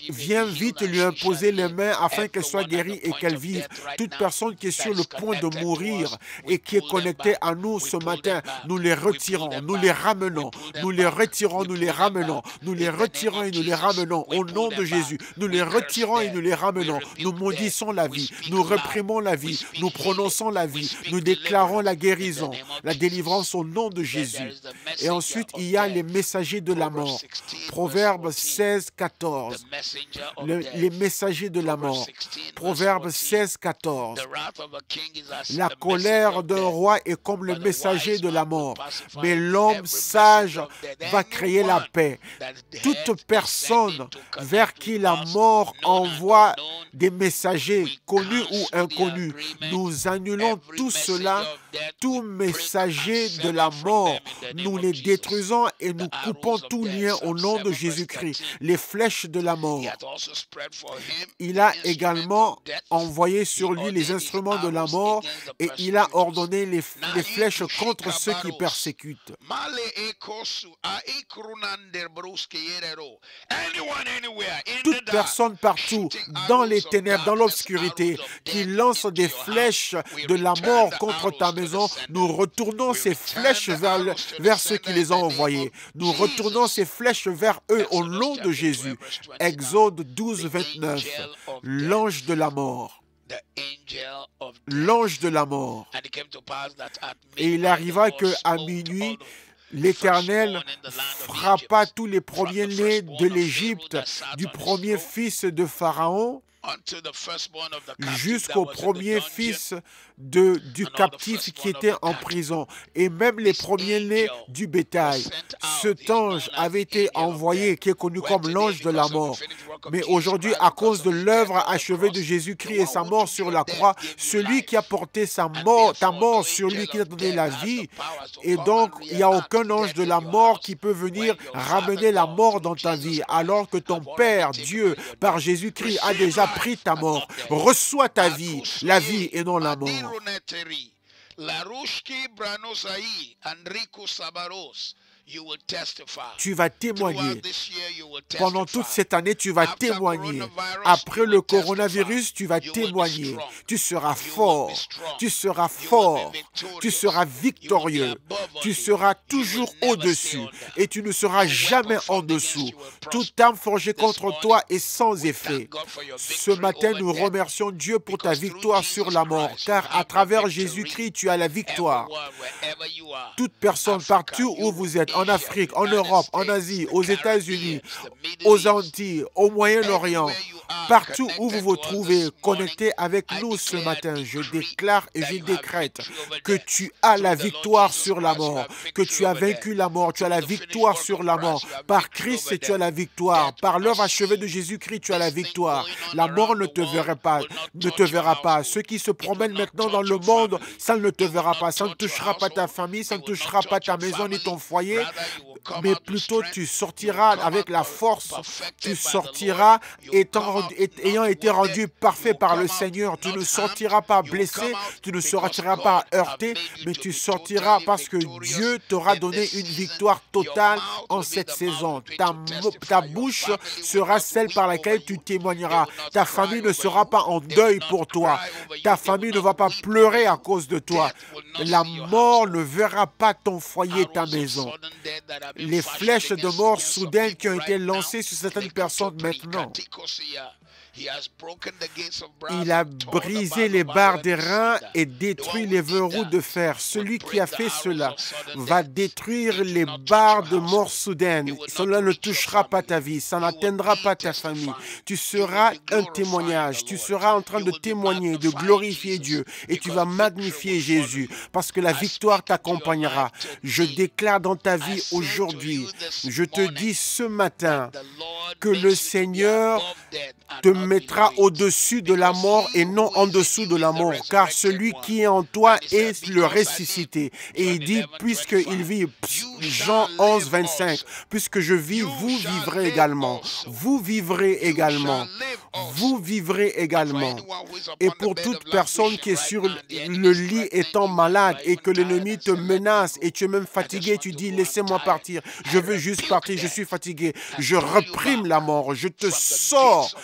Viens vite lui imposer les mains afin qu'elle soit guérie et qu'elle vive. Toute personne qui est sur le point de mourir et qui est connectée à nous ce matin, nous les retirons, nous les ramenons, nous les retirons, nous les ramenons, nous les retirons et nous les ramenons au nom de Jésus. Nous les retirons et nous les ramenons. Nous maudissons la vie, nous réprimons la vie, nous prononçons la vie, nous déclarons la guérison, la délivrance au nom de Jésus. Et ensuite, il y a les messagers de la mort. Proverbe 16, 14. Les messagers de la mort. Proverbe 16, 14. La colère d'un roi est comme le messager de la mort, mais l'homme sage va créer la paix. Toute personne vers qui la mort envoie des messagers, connus ou inconnus, nous annulons tout cela, tout messager de la mort. Nous les détruisons et nous coupons tout lien au nom de Jésus-Christ. Les flèches de la mort. Il a également envoyé sur lui les instruments de la mort et il a ordonné les flèches contre ceux qui persécutent. Toute personne partout, dans les ténèbres, dans l'obscurité, qui lance des flèches de la mort contre ta maison, nous retournons ces flèches vers ceux qui les ont envoyés. Nous retournons ces flèches vers eux au nom de Jésus. Exode 12, 29. L'ange de la mort. L'ange de la mort. Et il arriva qu'à minuit, l'Éternel frappa tous les premiers-nés de l'Égypte, du premier fils de Pharaon jusqu'au premier fils du captif qui était en prison, et même les premiers-nés du bétail. Cet ange avait été envoyé, qui est connu comme l'ange de la mort. Mais aujourd'hui, à cause de l'œuvre achevée de Jésus-Christ et sa mort sur la croix, celui qui a porté ta mort sur lui, qui t'a donné la vie, et donc il n'y a aucun ange de la mort qui peut venir ramener la mort dans ta vie, alors que ton Père, Dieu, par Jésus-Christ, a déjà pris ta mort. Reçois ta vie, la vie et non la mort. Tu vas témoigner. Pendant toute cette année, tu vas témoigner. Après le coronavirus, tu vas témoigner. Tu seras fort. Tu seras fort. Tu seras victorieux. Tu seras toujours au-dessus. Et tu ne seras jamais en dessous. Toute arme forgée contre toi est sans effet. Ce matin, nous remercions Dieu pour ta victoire sur la mort. Car à travers Jésus-Christ, tu as la victoire. Toute personne partout où vous êtes, en Afrique, en Europe, en Asie, aux États-Unis, aux Antilles, au Moyen-Orient, partout où vous vous trouvez connectés avec nous ce matin, je déclare et je décrète que tu as la victoire sur la mort, que tu as vaincu la mort, tu as la victoire sur la mort. Par Christ, tu as la victoire. Par l'œuvre achevée de Jésus-Christ, tu as la victoire. La mort ne te verra pas. Ceux qui se promènent maintenant dans le monde, ça ne te verra pas. Ça ne touchera pas ta famille, ça ne touchera pas ta maison ni ton foyer, mais plutôt tu sortiras avec la force, tu sortiras ayant été rendu parfait par le Seigneur. Tu ne sortiras pas blessé, tu ne sortiras pas heurté, mais tu sortiras parce que Dieu t'aura donné une victoire totale en cette saison. Ta bouche sera celle par laquelle tu témoigneras. Ta famille ne sera pas en deuil pour toi. Ta famille ne va pas pleurer à cause de toi. La mort ne verra pas ton foyer, ta maison. Les flèches de mort soudaines qui ont été lancées sur certaines personnes maintenant, Il a brisé les barres d'airain et détruit les verrous de fer. Celui qui a fait cela va détruire les barres de mort soudaine. Cela ne touchera pas ta vie, ça n'atteindra pas ta famille. Tu seras un témoignage, tu seras en train de témoigner, de glorifier Dieu et tu vas magnifier Jésus parce que la victoire t'accompagnera. Je déclare dans ta vie aujourd'hui, je te dis ce matin que le Seigneur te mettra au-dessus de la mort et non en dessous de la mort, car celui qui est en toi est le ressuscité. Et il dit, puisqu'il vit, Jean 11, 25, puisque je vis, vous vivrez également. Vous vivrez également. Vous vivrez également. Et pour toute personne qui est sur le lit étant malade et que l'ennemi te menace et tu es même fatigué, tu dis, laissez-moi partir. Je veux juste partir, je suis fatigué. Je reprime la mort, je te sors,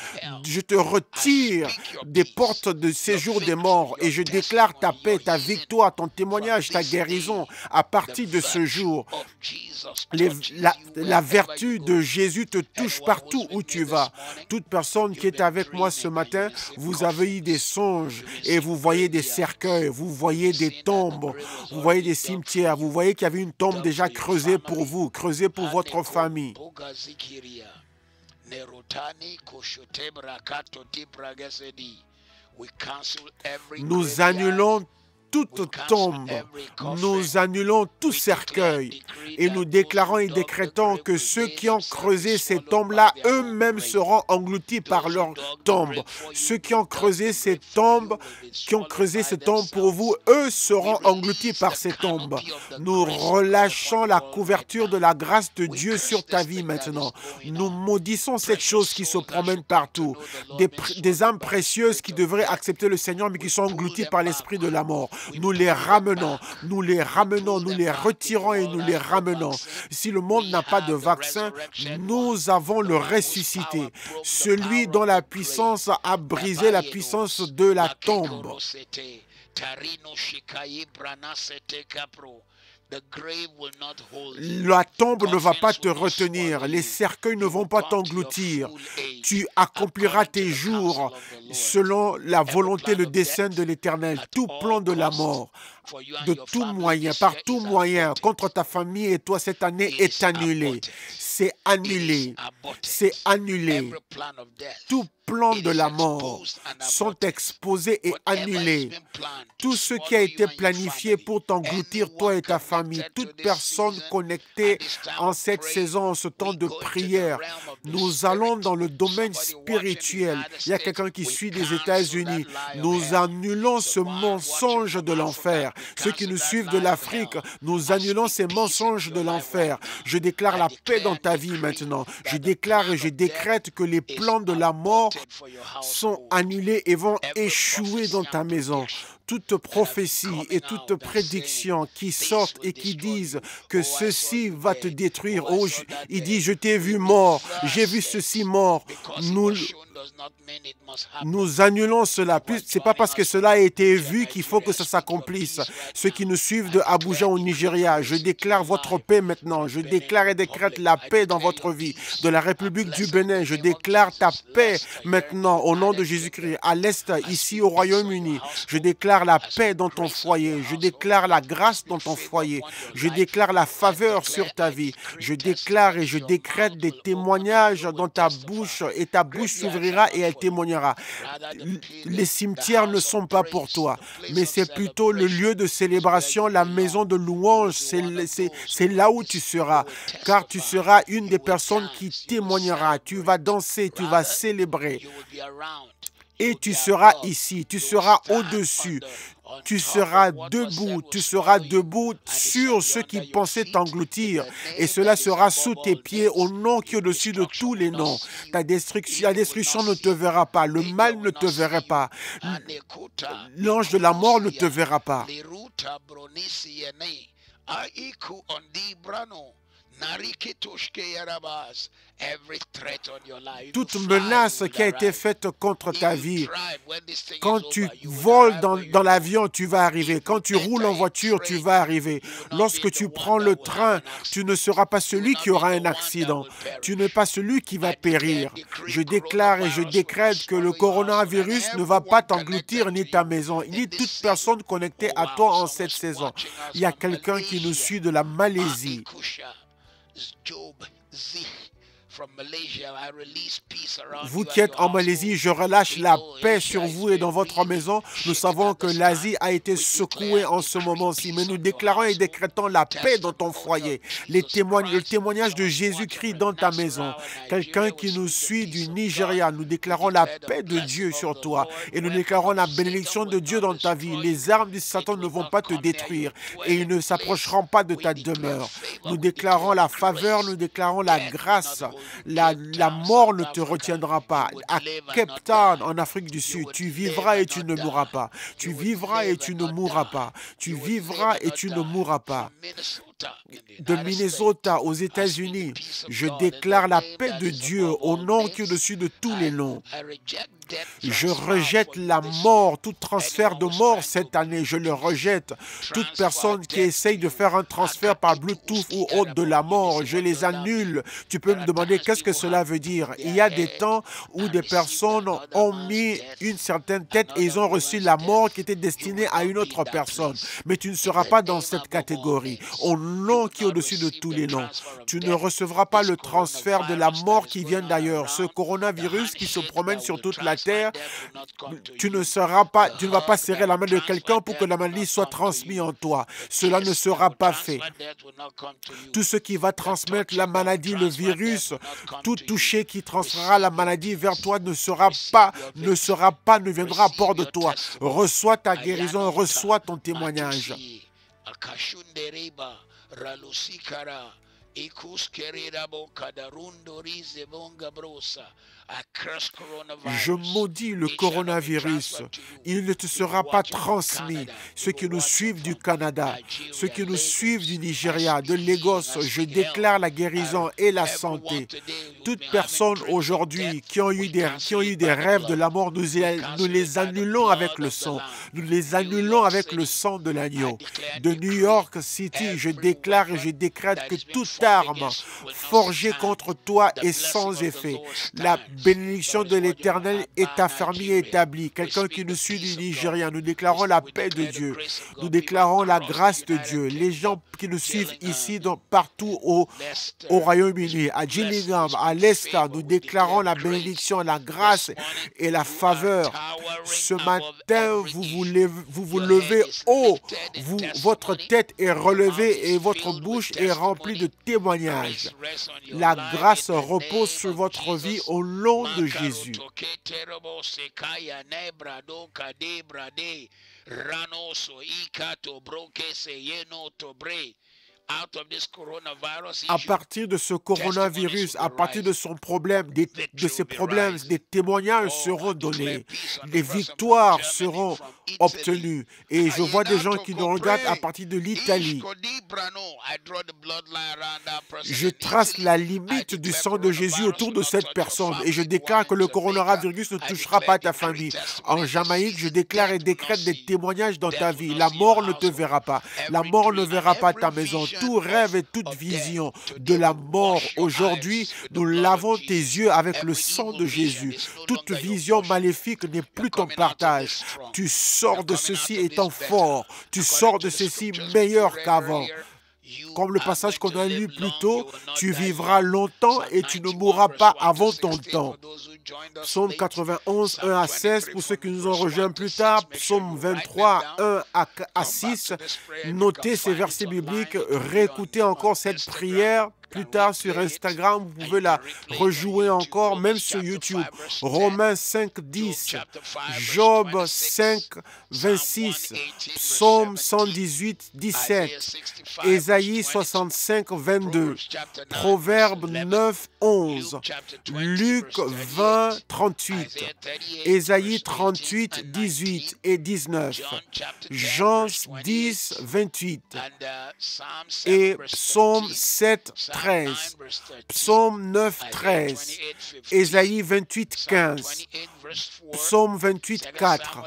je te retire des portes de séjour des morts et je déclare ta paix, ta victoire, ton témoignage, ta guérison à partir de ce jour. La vertu de Jésus te touche partout où tu vas. Toute personne qui est avec moi ce matin, vous avez eu des songes et vous voyez des cercueils, vous voyez des tombes, vous voyez des cimetières, vous voyez qu'il y avait une tombe déjà creusée pour vous, creusée pour votre famille. Nous annulons toute tombe, nous annulons tout cercueil et nous déclarons et décrétons que ceux qui ont creusé ces tombes-là, eux-mêmes seront engloutis par leur tombe. Ceux qui ont creusé ces tombes, pour vous, eux seront engloutis par ces tombes. Nous relâchons la couverture de la grâce de Dieu sur ta vie maintenant. Nous maudissons cette chose qui se promène partout. Des âmes précieuses qui devraient accepter le Seigneur mais qui sont englouties par l'esprit de la mort. Nous les ramenons, nous les ramenons, nous les retirons et nous les ramenons. Si le monde n'a pas de vaccin, nous avons le ressuscité, celui dont la puissance a brisé la puissance de la tombe. La tombe ne va pas te retenir, les cercueils ne vont pas t'engloutir. Tu accompliras tes jours selon la volonté, le dessein de l'Éternel. Tout plan de la mort, de tout moyen, par tout moyen, contre ta famille et toi cette année est annulé. C'est annulé. C'est annulé. Tout plan de la mort sont exposés et annulés. Tout ce qui a été planifié pour t'engloutir, toi et ta famille, toute personne connectée en cette saison, en ce temps de prière, nous allons dans le domaine spirituel. Il y a quelqu'un qui suit des États-Unis. Nous annulons ce mensonge de l'enfer. Ceux qui nous suivent de l'Afrique, nous annulons ces mensonges de l'enfer. Je déclare la paix dans ta vie maintenant. Je déclare et je décrète que les plans de la mort sont annulés et vont échouer dans ta maison. Toute prophétie et toute prédiction qui sortent et qui disent que ceci va te détruire. Oh, il dit, je t'ai vu mort, j'ai vu ceci mort. Nous annulons cela. Ce n'est pas parce que cela a été vu qu'il faut que ça s'accomplisse. Ceux qui nous suivent de Abuja au Nigeria, je déclare votre paix maintenant. Je déclare et décrète la paix dans votre vie. De la République du Bénin, je déclare ta paix maintenant au nom de Jésus-Christ. À l'Est, ici au Royaume-Uni, je déclare la paix dans ton foyer. Je déclare la grâce dans ton foyer. Je déclare la faveur sur ta vie. Je déclare et je décrète des témoignages dans ta bouche et ta bouche s'ouvrira et elle témoignera. Les cimetières ne sont pas pour toi, mais c'est plutôt le lieu de célébration, la maison de louange. C'est là où tu seras, car tu seras une des personnes qui témoignera. Tu vas danser, tu vas célébrer. Et tu seras ici, tu seras au-dessus, tu seras debout sur ceux qui pensaient t'engloutir. Et cela sera sous tes pieds au nom qui est au-dessus de tous les noms. La destruction ne te verra pas, le mal ne te verra pas, l'ange de la mort ne te verra pas. Toute menace qui a été faite contre ta vie, quand tu voles dans l'avion, tu vas arriver. Quand tu roules en voiture, tu vas arriver. Lorsque tu prends le train, tu ne seras pas celui qui aura un accident. Tu n'es pas celui qui va périr. Je déclare et je décrète que le coronavirus ne va pas t'engloutir ni ta maison, ni toute personne connectée à toi en cette saison. Il y a quelqu'un qui nous suit de la Malaisie. Vous qui êtes en Malaisie, je relâche la paix sur vous et dans votre maison. Nous savons que l'Asie a été secouée en ce moment-ci, mais nous déclarons et décrétons la paix dans ton foyer. Le témoignage de Jésus-Christ dans ta maison. Quelqu'un qui nous suit du Nigeria, nous déclarons la paix de Dieu sur toi et nous déclarons la bénédiction de Dieu dans ta vie. Les armes du Satan ne vont pas te détruire et ils ne s'approcheront pas de ta demeure. Nous déclarons la faveur, nous déclarons la grâce. La mort ne te retiendra pas. À Cape Town, en Afrique du Sud, tu vivras et tu ne mourras pas. Tu vivras et tu ne mourras pas. Tu vivras et tu ne mourras pas. De Minnesota aux États-Unis, je déclare la paix de Dieu au nom qui est au-dessus de tous les noms. Je rejette la mort, tout transfert de mort cette année, je le rejette. Toute personne qui essaye de faire un transfert par Bluetooth ou autre de la mort, je les annule. Tu peux me demander qu'est-ce que cela veut dire. Il y a des temps où des personnes ont mis une certaine tête et ils ont reçu la mort qui était destinée à une autre personne. Mais tu ne seras pas dans cette catégorie. Au nom qui est au-dessus de tous les noms. Tu ne recevras pas le transfert de la mort qui vient d'ailleurs. Ce coronavirus qui se promène sur toute la terre, tu ne vas pas serrer la main de quelqu'un pour que la maladie soit transmise en toi. Cela ne sera pas fait. Tout ce qui va transmettre la maladie, le virus, tout toucher qui transférera la maladie vers toi ne viendra à bord de toi. Reçois ta guérison, reçois ton témoignage. Je maudis le coronavirus. Il ne te sera pas transmis. Ceux qui nous suivent du Canada, ceux qui nous suivent du Nigeria, de Lagos, je déclare la guérison et la santé. Toute personne aujourd'hui qui ont eu des rêves de la mort, nous les annulons avec le sang. Nous les annulons avec le sang de l'agneau. De New York City, je déclare et je décrète que toute arme forgée contre toi est sans effet. La bénédiction de l'Éternel est affermie et établie. Quelqu'un qui nous suit du Nigeria, nous déclarons la paix de Dieu. Nous déclarons la grâce de Dieu. Les gens qui nous suivent ici, partout au Royaume-Uni, à Gillingham, à Leicester, nous déclarons la bénédiction, la grâce et la faveur. Ce matin, vous vous levez haut. Votre tête est relevée et votre bouche est remplie de témoignages. La grâce repose sur votre vie au nom de Jésus. À partir de ce coronavirus, à partir de son problème, de ses problèmes, des témoignages seront donnés, des victoires seront obtenues. Et je vois des gens qui nous regardent à partir de l'Italie. Je trace la limite du sang de Jésus autour de cette personne et je déclare que le coronavirus ne touchera pas ta famille. En Jamaïque, je déclare et décrète des témoignages dans ta vie. La mort ne te verra pas. La mort ne verra pas ta maison. Tout rêve et toute vision de la mort aujourd'hui, nous lavons tes yeux avec le sang de Jésus. Toute vision maléfique n'est plus ton partage. Tu sors de ceci étant fort. Tu sors de ceci meilleur qu'avant. Comme le passage qu'on a lu plus tôt, tu vivras longtemps et tu ne mourras pas avant ton temps. Psaume 91, 1 à 16, pour ceux qui nous ont rejoints plus tard, Psaume 23, 1 à 6. Notez ces versets bibliques, réécoutez encore cette prière. Plus tard sur Instagram, vous pouvez la rejouer encore, même sur YouTube. Romains 5, 10, Job 5, 26, Psaume 118, 17, Ésaïe 65, 22, Proverbe 9, 11, Luc 20, 38, Ésaïe 38, 18 et 19, Jean 10, 28 et Psaume 7, 13. 13, Psaume 9, 13, Ésaïe 28, 15, Psaume 28, 4,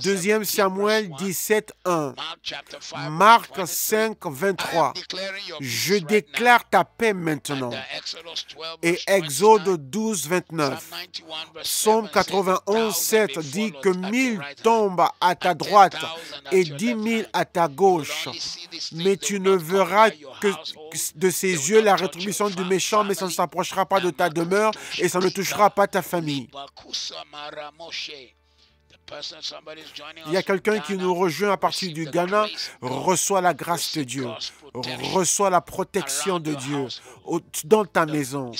2 Samuel 17, 1, Marc 5, 23. Je déclare ta paix maintenant. Et Exode 12, 29. Psaume 91, 7 dit que 1000 tombent à ta droite et 10 000 à ta gauche. Mais tu ne verras que de ses yeux la rétribution du méchant, mais ça ne s'approchera pas de ta demeure et ça ne touchera pas ta famille. Il y a quelqu'un qui nous rejoint à partir du Ghana, reçoit la grâce de Dieu, reçoit la protection de Dieu dans ta maison.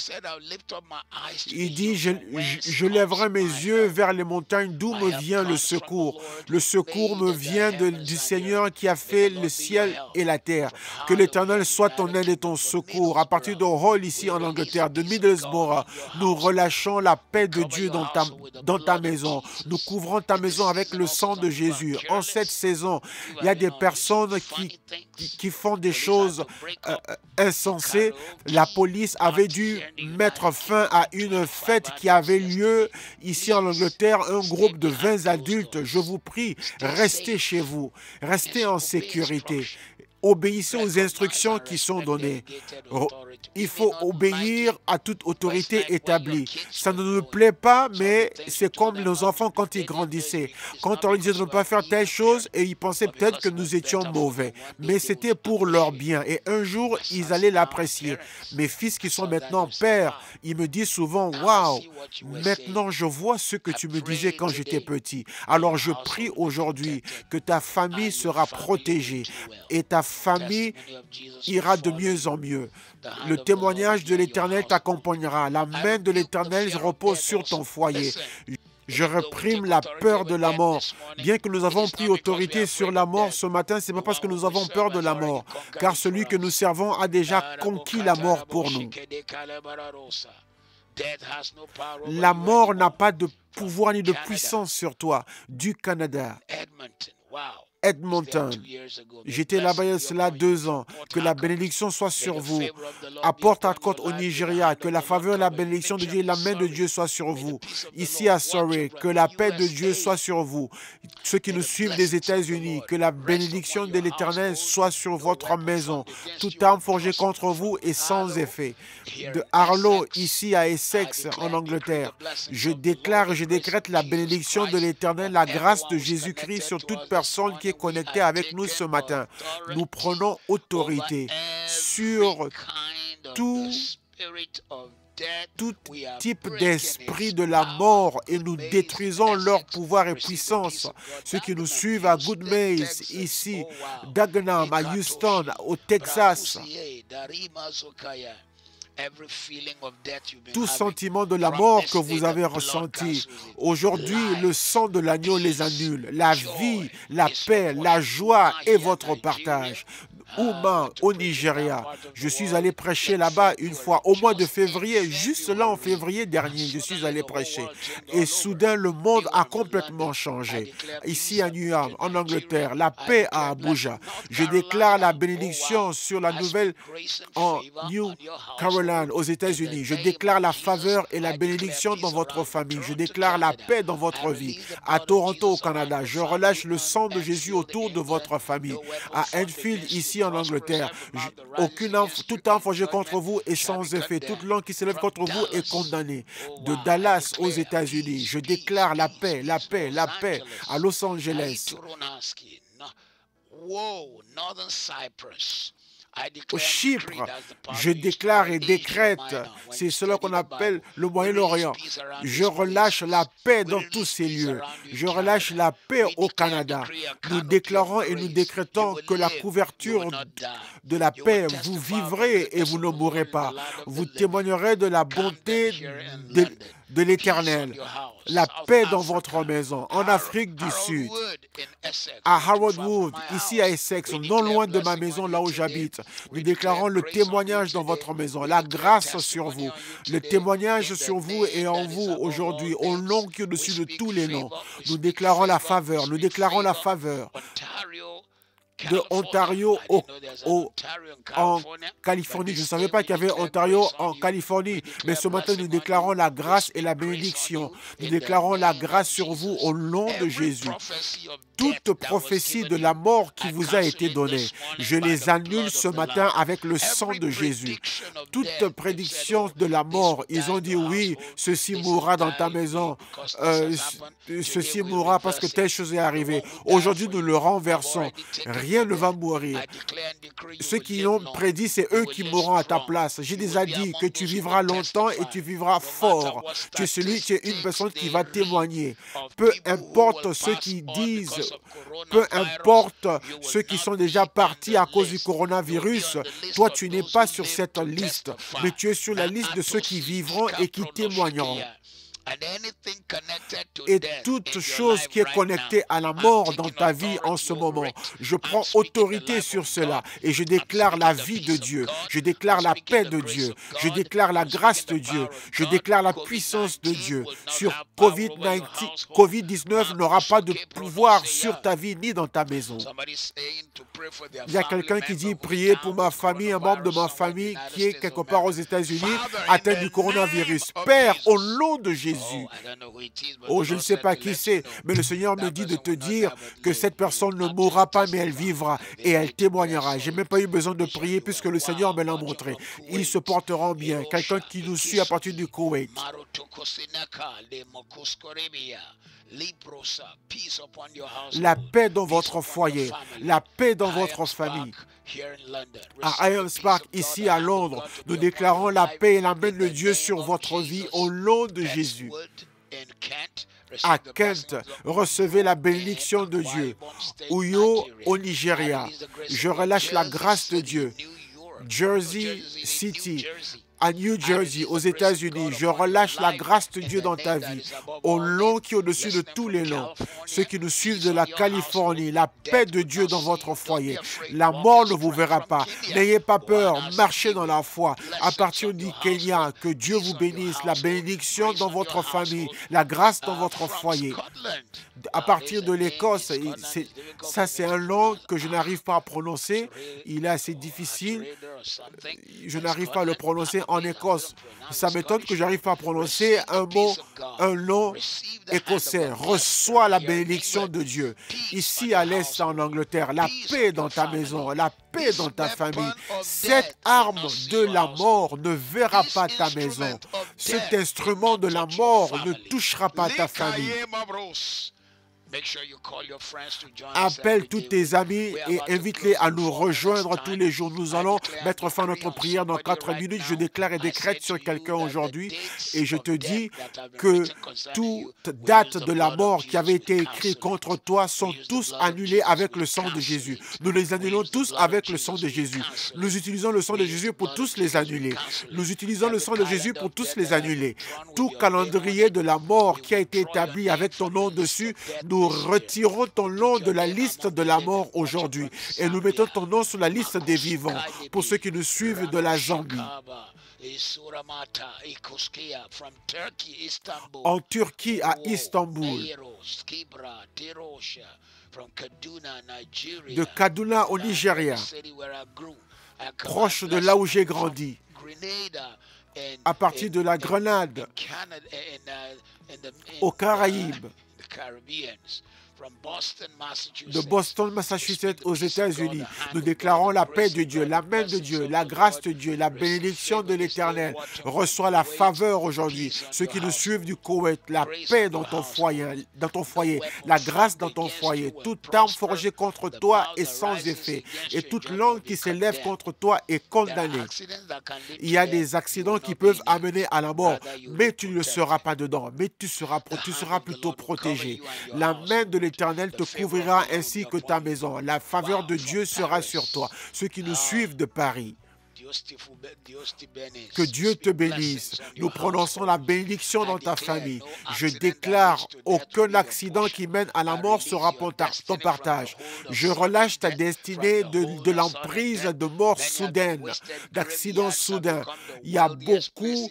Il dit, je lèverai mes yeux vers les montagnes d'où me vient le secours. Le secours me vient du Seigneur qui a fait le ciel et la terre. Que l'Éternel soit ton aide et ton secours. À partir de Hull, ici en Angleterre, de Middlesbrough, nous relâchons la paix de Dieu dans ta maison. Nous couvrons ta maison avec le sang de Jésus. En cette saison, il y a des personnes qui font des choses insensées. La police avait dû mettre fin à une fête qui avait lieu ici en Angleterre, un groupe de 20 adultes. Je vous prie, restez chez vous, restez en sécurité. Obéissez aux instructions qui sont données. Il faut obéir à toute autorité établie. Ça ne nous plaît pas, mais c'est comme nos enfants quand ils grandissaient. Quand on leur disait de ne pas faire telle chose, et ils pensaient peut-être que nous étions mauvais. Mais c'était pour leur bien. Et un jour, ils allaient l'apprécier. Mes fils qui sont maintenant pères, ils me disent souvent, « Waouh, maintenant je vois ce que tu me disais quand j'étais petit. » Alors je prie aujourd'hui que ta famille sera protégée et ta famille ira de mieux en mieux. Le témoignage de l'Éternel t'accompagnera. La main de l'Éternel repose sur ton foyer. Je réprime la peur de la mort. Bien que nous avons pris autorité sur la mort ce matin, ce n'est pas parce que nous avons peur de la mort, car celui que nous servons a déjà conquis la mort pour nous. La mort n'a pas de pouvoir ni de puissance sur toi. Du Canada. Edmonton. J'étais là-bas il y a cela 2 ans. Que la bénédiction soit sur vous. À Port-Harcourt au Nigeria, que la faveur et la bénédiction de Dieu et la main de Dieu soient sur vous. Ici à Surrey, que la paix de Dieu soit sur vous. Ceux qui nous suivent des États-Unis, que la bénédiction de l'Éternel soit sur votre maison. Toute arme forgée contre vous est sans effet. De Harlow, ici à Essex, en Angleterre, je déclare et je décrète la bénédiction de l'Éternel, la grâce de Jésus-Christ sur toute personne qui est connectée avec nous ce matin. Nous prenons autorité sur tout type d'esprit de la mort et nous détruisons leur pouvoir et puissance. Ceux qui nous suivent à Good Maze, ici, Dagenham, à Houston, au Texas, tout sentiment de la mort que vous avez ressenti, aujourd'hui, le sang de l'agneau les annule. La vie, la paix, la joie est votre partage. Ouma, au Nigeria. Je suis allé prêcher là-bas une fois, au mois de février, juste là en février dernier, je suis allé prêcher. Et soudain, le monde a complètement changé. Ici à New York, en Angleterre, la paix à Abuja. Je déclare la bénédiction sur la nouvelle en New Caroline, aux États-Unis. Je déclare la faveur et la bénédiction dans votre famille. Je déclare la paix dans votre vie. À Toronto, au Canada, je relâche le sang de Jésus autour de votre famille. À Enfield, ici en Angleterre, toute arme forgée contre vous est sans effet. Toute langue qui s'élève contre vous est condamnée. De Dallas aux États-Unis, je déclare la paix, la paix, la paix. À Los Angeles, au Chypre, je déclare et décrète, c'est cela qu'on appelle le Moyen-Orient. Je relâche la paix dans tous ces lieux. Je relâche la paix au Canada. Nous déclarons et nous décrétons que la couverture de la paix, vous vivrez et vous ne mourrez pas. Vous témoignerez de la bonté de l'Éternel. La paix dans votre maison, en Afrique du Sud, à Harwood Wood, ici à Essex, non loin de ma maison, là où j'habite. Nous déclarons le témoignage dans votre maison, la grâce sur vous, le témoignage sur vous et en vous aujourd'hui, au nom qui est au-dessus de tous les noms. Nous déclarons la faveur, nous déclarons la faveur. de Ontario en Californie. Je ne savais pas qu'il y avait Ontario en Californie, mais ce matin, nous déclarons la grâce et la bénédiction. Nous déclarons la grâce sur vous au nom de Jésus. Toute prophétie de la mort qui vous a été donnée, je les annule ce matin avec le sang de Jésus. Toute prédiction de la mort, ils ont dit oui, ceci mourra dans ta maison, ceci mourra parce que telle chose est arrivée. Aujourd'hui, nous le renversons. Rien ne va mourir. Ceux qui l'ont prédit, c'est eux qui mourront à ta place. J'ai déjà dit que tu vivras longtemps et tu vivras fort. Tu es une personne qui va témoigner. Peu importe ceux qui disent, peu importe ceux qui sont déjà partis à cause du coronavirus, toi tu n'es pas sur cette liste, mais tu es sur la liste de ceux qui vivront et qui témoigneront. Et toute chose qui est connectée à la mort dans ta vie en ce moment, je prends autorité sur cela et je déclare la vie de Dieu, je déclare la paix de Dieu, je déclare la grâce de Dieu, je déclare la puissance de Dieu. Sur COVID-19 n'aura pas de pouvoir sur ta vie ni dans ta maison. Il y a quelqu'un qui dit, priez pour ma famille, un membre de ma famille qui est quelque part aux États-Unis, atteint du coronavirus. Père, au nom de Jésus, oh, je ne sais pas qui c'est, mais le Seigneur me dit de te dire que cette personne ne mourra pas, mais elle vivra et elle témoignera. Je n'ai même pas eu besoin de prier puisque le Seigneur me l'a montré. Ils se porteront bien. Quelqu'un qui nous suit à partir du Koweït. La paix dans votre foyer, la paix dans votre famille. À Irons Park, ici à Londres, nous déclarons la paix et la main de Dieu sur votre vie au nom de Jésus. À Kent, recevez la bénédiction de Dieu. Uyo au Nigeria, je relâche la grâce de Dieu. Jersey City, à New Jersey, aux États-Unis, je relâche la grâce de Dieu dans ta vie, au long qui est au-dessus de tous les noms. Ceux qui nous suivent de la Californie, la paix de Dieu dans votre foyer. La mort ne vous verra pas. N'ayez pas peur, marchez dans la foi. À partir du Kenya, que Dieu vous bénisse, la bénédiction dans votre famille, la grâce dans votre foyer. À partir de l'Écosse, ça c'est un nom que je n'arrive pas à prononcer, il est assez difficile, je n'arrive pas à le prononcer en Écosse. Ça m'étonne que je n'arrive pas à prononcer un nom écossais. Reçois la bénédiction de Dieu. Ici à l'Est en Angleterre, la paix dans ta maison, la paix dans ta famille. Cette arme de la mort ne verra pas ta maison. Cet instrument de la mort ne touchera pas ta famille. Appelle tous tes amis et invite-les à nous rejoindre tous les jours. Nous allons mettre fin à notre prière dans 4 minutes. Je déclare et décrète sur quelqu'un aujourd'hui et je te dis que toute date de la mort qui avait été écrite contre toi sont tous annulés avec le sang de Jésus. Nous les annulons tous avec le sang de Jésus. Nous utilisons le sang de Jésus pour tous les annuler. Nous utilisons le sang de Jésus pour tous les annuler. Tout calendrier de la mort qui a été établi avec ton nom dessus, nous retirons ton nom de la liste de la mort aujourd'hui et nous mettons ton nom sur la liste des vivants pour ceux qui nous suivent de la Zambie. En Turquie, à Istanbul, de Kaduna au Nigeria, proche de là où j'ai grandi, à partir de la Grenade, aux Caraïbes, de Boston, Massachusetts, aux États-Unis. Nous déclarons la paix de Dieu, la main de Dieu, la grâce de Dieu, la bénédiction de l'Éternel. Reçois la faveur aujourd'hui. Ceux qui nous suivent du Koweït, la paix dans ton foyer, la grâce dans ton foyer. Toute arme forgée contre toi est sans effet. Et toute langue qui s'élève contre toi est condamnée. Il y a des accidents qui peuvent amener à la mort, mais tu ne seras pas dedans. Mais tu seras plutôt protégé. La main de l'Éternel te couvrira ainsi que ta maison. La faveur de Dieu sera sur toi. Ceux qui nous suivent de Paris, Que Dieu te bénisse. Nous prononçons la bénédiction dans ta famille. Je déclare aucun accident qui mène à la mort sera ton partage. Je relâche ta destinée de l'emprise de mort soudaine, d'accidents soudains. Il y a beaucoup.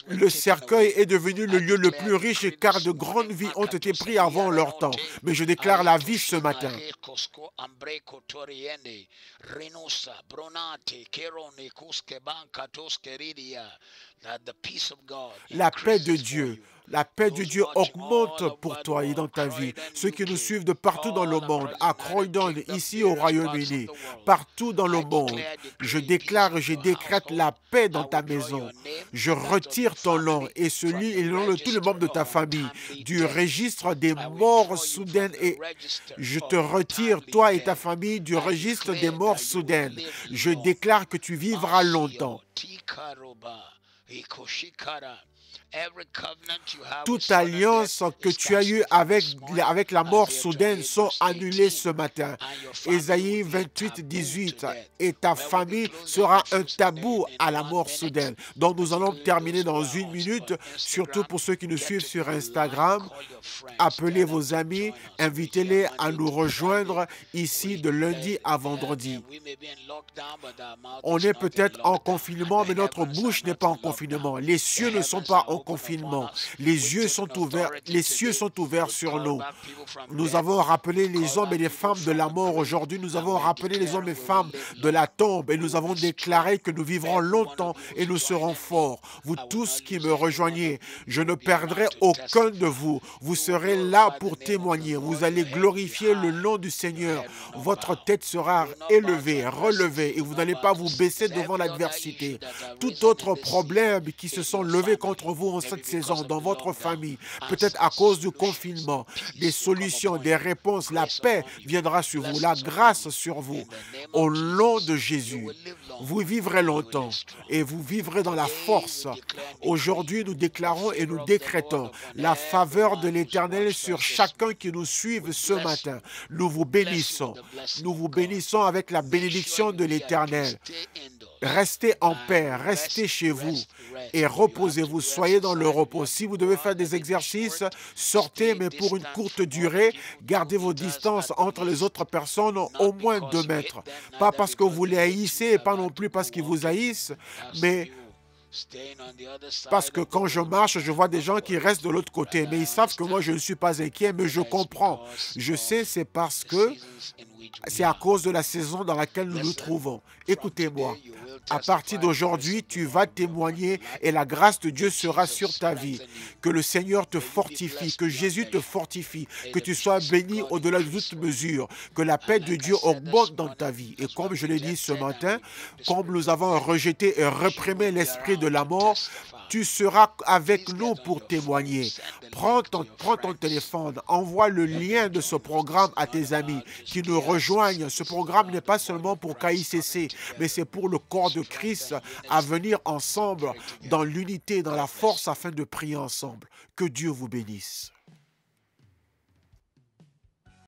Le cercueil est devenu le lieu le plus riche car de grandes vies ont été prises avant leur temps. Mais je déclare la vie ce matin. La paix de Dieu. La paix de Dieu augmente pour toi et dans ta vie. Ceux qui nous suivent de partout dans le monde, à Croydon, ici au Royaume-Uni, partout dans le monde, je déclare et je décrète la paix dans ta maison. Je retire ton nom et celui et le nom de tous les membres de ta famille du registre des morts soudaines et je te retire, toi et ta famille, du registre des morts soudaines. Je déclare que tu vivras longtemps. Toute alliance que tu as eue avec la mort soudaine sont annulées ce matin. Ésaïe 28, 18. Et ta famille sera un tabou à la mort soudaine. Donc nous allons terminer dans une minute, surtout pour ceux qui nous suivent sur Instagram. Appelez vos amis, invitez-les à nous rejoindre ici de lundi à vendredi. On est peut-être en confinement, mais notre bouche n'est pas en confinement. Les cieux ne sont pas en confinement. Les cieux sont ouverts sur nous. Nous avons rappelé les hommes et les femmes de la mort aujourd'hui. Nous avons rappelé les hommes et femmes de la tombe et nous avons déclaré que nous vivrons longtemps et nous serons forts. Vous tous qui me rejoignez, je ne perdrai aucun de vous. Vous serez là pour témoigner. Vous allez glorifier le nom du Seigneur. Votre tête sera élevée, relevée et vous n'allez pas vous baisser devant l'adversité. Tout autre problème qui se sont levés contre vous en cette saison, dans votre famille, peut-être à cause du confinement, des solutions, des réponses, la paix viendra sur vous, la grâce sur vous. Au nom de Jésus, vous vivrez longtemps et vous vivrez dans la force. Aujourd'hui, nous déclarons et nous décrétons la faveur de l'Éternel sur chacun qui nous suive ce matin. Nous vous bénissons. Nous vous bénissons avec la bénédiction de l'Éternel. Restez en paix, restez chez vous et reposez-vous, soyez dans le repos. Si vous devez faire des exercices, sortez, mais pour une courte durée, gardez vos distances entre les autres personnes au moins 2 mètres. Pas parce que vous les haïssez et pas non plus parce qu'ils vous haïssent, mais parce que quand je marche, je vois des gens qui restent de l'autre côté, mais ils savent que moi, je ne suis pas inquiet, mais je comprends. Je sais, c'est parce que c'est à cause de la saison dans laquelle nous nous trouvons. Écoutez-moi, à partir d'aujourd'hui, tu vas témoigner et la grâce de Dieu sera sur ta vie. Que le Seigneur te fortifie, que Jésus te fortifie, que tu sois béni au-delà de toute mesure, que la paix de Dieu augmente dans ta vie. Et comme je l'ai dit ce matin, comme nous avons rejeté et réprimé l'esprit de la mort, tu seras avec nous pour témoigner. Prends ton téléphone, envoie le lien de ce programme à tes amis qui nous rejoignent. Ce programme n'est pas seulement pour KICC, mais c'est pour le corps de Christ à venir ensemble dans l'unité, dans la force afin de prier ensemble. Que Dieu vous bénisse.